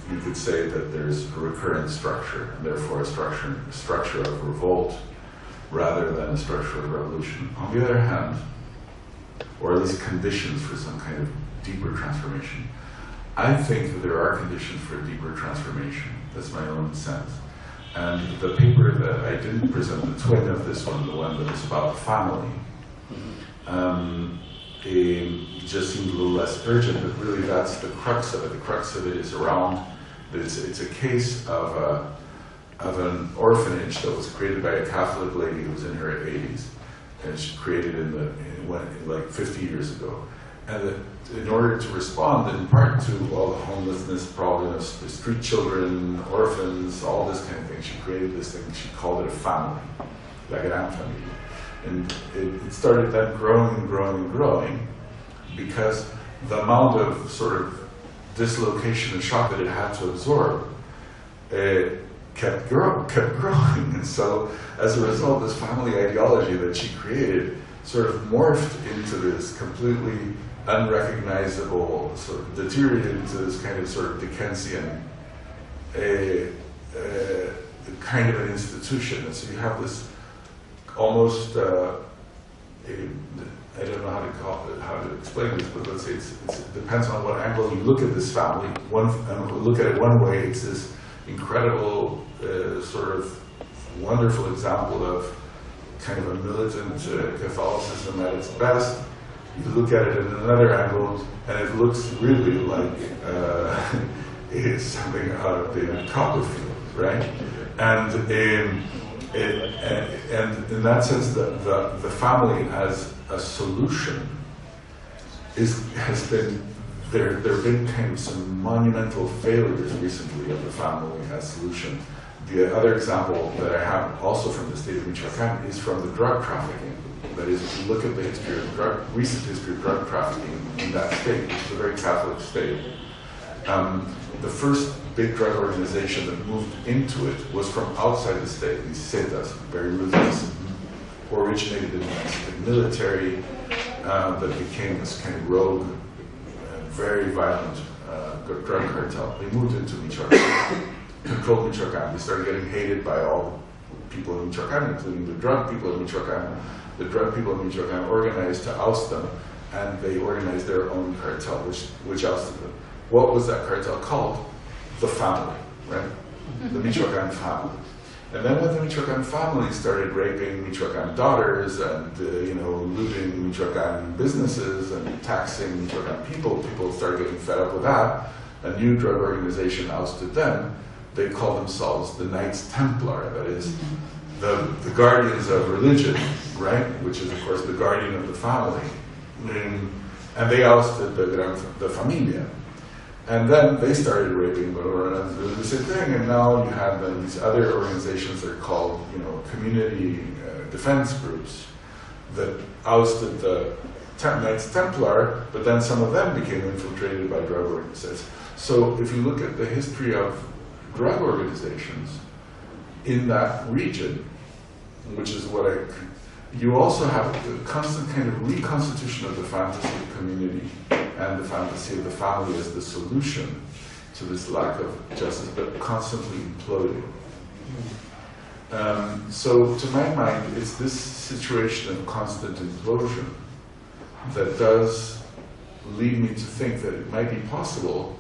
Speaker 3: you could say that there's a recurrent structure, and therefore a structure of revolt rather than a structure of revolution. On the other hand, or at least conditions for some kind of deeper transformation, I think that there are conditions for a deeper transformation. That's my own sense. And the paper that I didn't present, the twin of this one, the one that is about family, it just seemed a little less urgent, but really that's the crux of it. The crux of it is around, it's a case of an orphanage that was created by a Catholic lady who was in her 80s, and she created like 50 years ago. And that in order to respond in part to all the homelessness problems, the street children, orphans, all this kind of thing, she created this thing, she called it a family, like Gran Familia. And it started then growing and growing and growing, because the amount of sort of dislocation and shock that it had to absorb, kept growing. And so, as a result, this family ideology that she created sort of morphed into this completely unrecognizable, sort of deteriorated into this kind of sort of Dickensian kind of an institution. And so you have this almost, I don't know how to explain this, but let's say it depends on what angle you look at this family. Look at it one way, it's this incredible, sort of wonderful example of kind of a militant Catholicism at its best. You look at it in another angle, and it looks really like it's something out of the Copperfield, right? And in that sense, the family as a solution has been there have been kind of some monumental failures recently of the family as solution. The other example that I have also from the state of Michoacán is from the drug trafficking. That is, if you look at the history of recent history of drug trafficking in that state, which is a very Catholic state, the first big drug organization that moved into it was from outside the state, these Zetas, very ruthless, originated in the Mexican military, that became this kind of rogue, very violent drug cartel. They moved into Michoacán, controlled Michoacán. They started getting hated by all people in Michoacán, including the drug people in Michoacán. The drug people in Michoacán organized to oust them, and they organized their own cartel, which ousted them. What was that cartel called? The family, right? The Michoacán family. And then when the Michoacán family started raping Michoacán daughters and looting Michoacán businesses and taxing Michoacán people started getting fed up with that. A new drug organization ousted them. They call themselves the Knights Templar, that is, the guardians of religion, right? Which is, of course, the guardian of the family. And they ousted the Gran Familia. And then they started raping and doing the same thing. And now you have these other organizations that are called, community defense groups that ousted the Knights Templar, but then some of them became infiltrated by drug organizations. So if you look at the history of drug organizations in that region, which is what you also have a constant kind of reconstitution of the fantasy of community and the fantasy of the family as the solution to this lack of justice, but constantly imploding. So to my mind, it's this situation of constant implosion that does lead me to think that it might be possible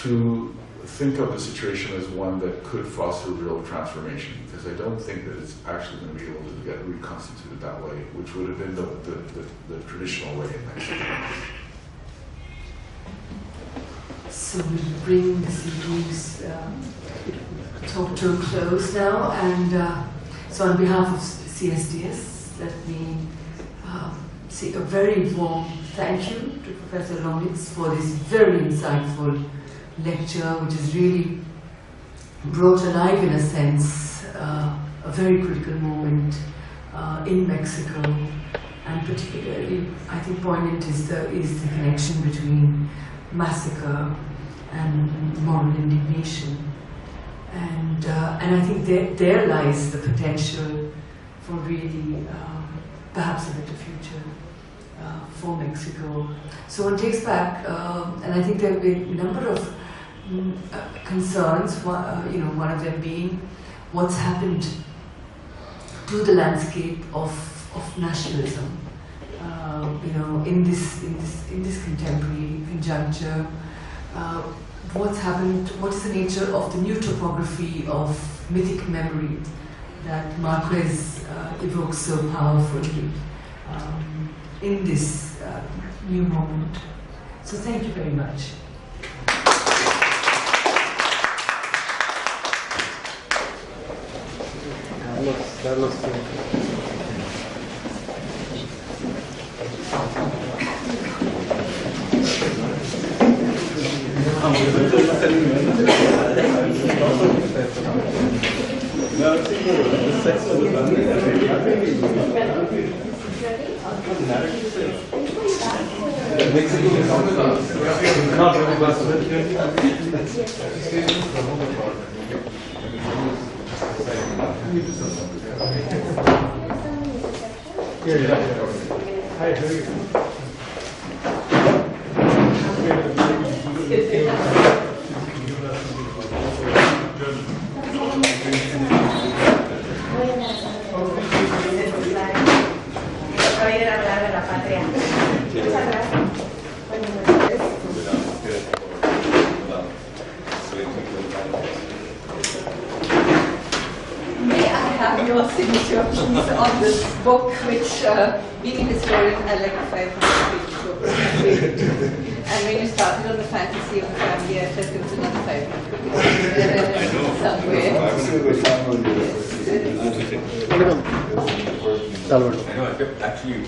Speaker 3: to think of the situation as one that could foster real transformation, because I don't think that it's actually going to be able to get reconstituted that way, which would have been the traditional way in Mexico.
Speaker 2: So we bring the series talk to a close now, and so on behalf of CSDS, let me say a very warm thank you to Professor Lomnitz for this very insightful lecture, which has really brought alive, in a sense, a very critical moment in Mexico, and particularly, I think, poignant is the connection between massacre and moral indignation, and I think there lies the potential for really perhaps a better future for Mexico. So one takes back, and I think there have been a number of concerns. One of them being what's happened to the landscape of nationalism. In this contemporary conjuncture, what's happened? What is the nature of the new topography of mythic memory that Marquez evokes so powerfully in this new moment? So thank you very much.
Speaker 6: Carlos. Mexico is not robust.
Speaker 1: Hi, how are you?
Speaker 8: Voy a ir a hablar de la patria. Muchas gracias.
Speaker 9: May I have your signature, please, on this book, which, being a historian, I like to find and when you started on the fantasy of the family, I felt there was another 5 somewhere.
Speaker 10: I know, I kept actually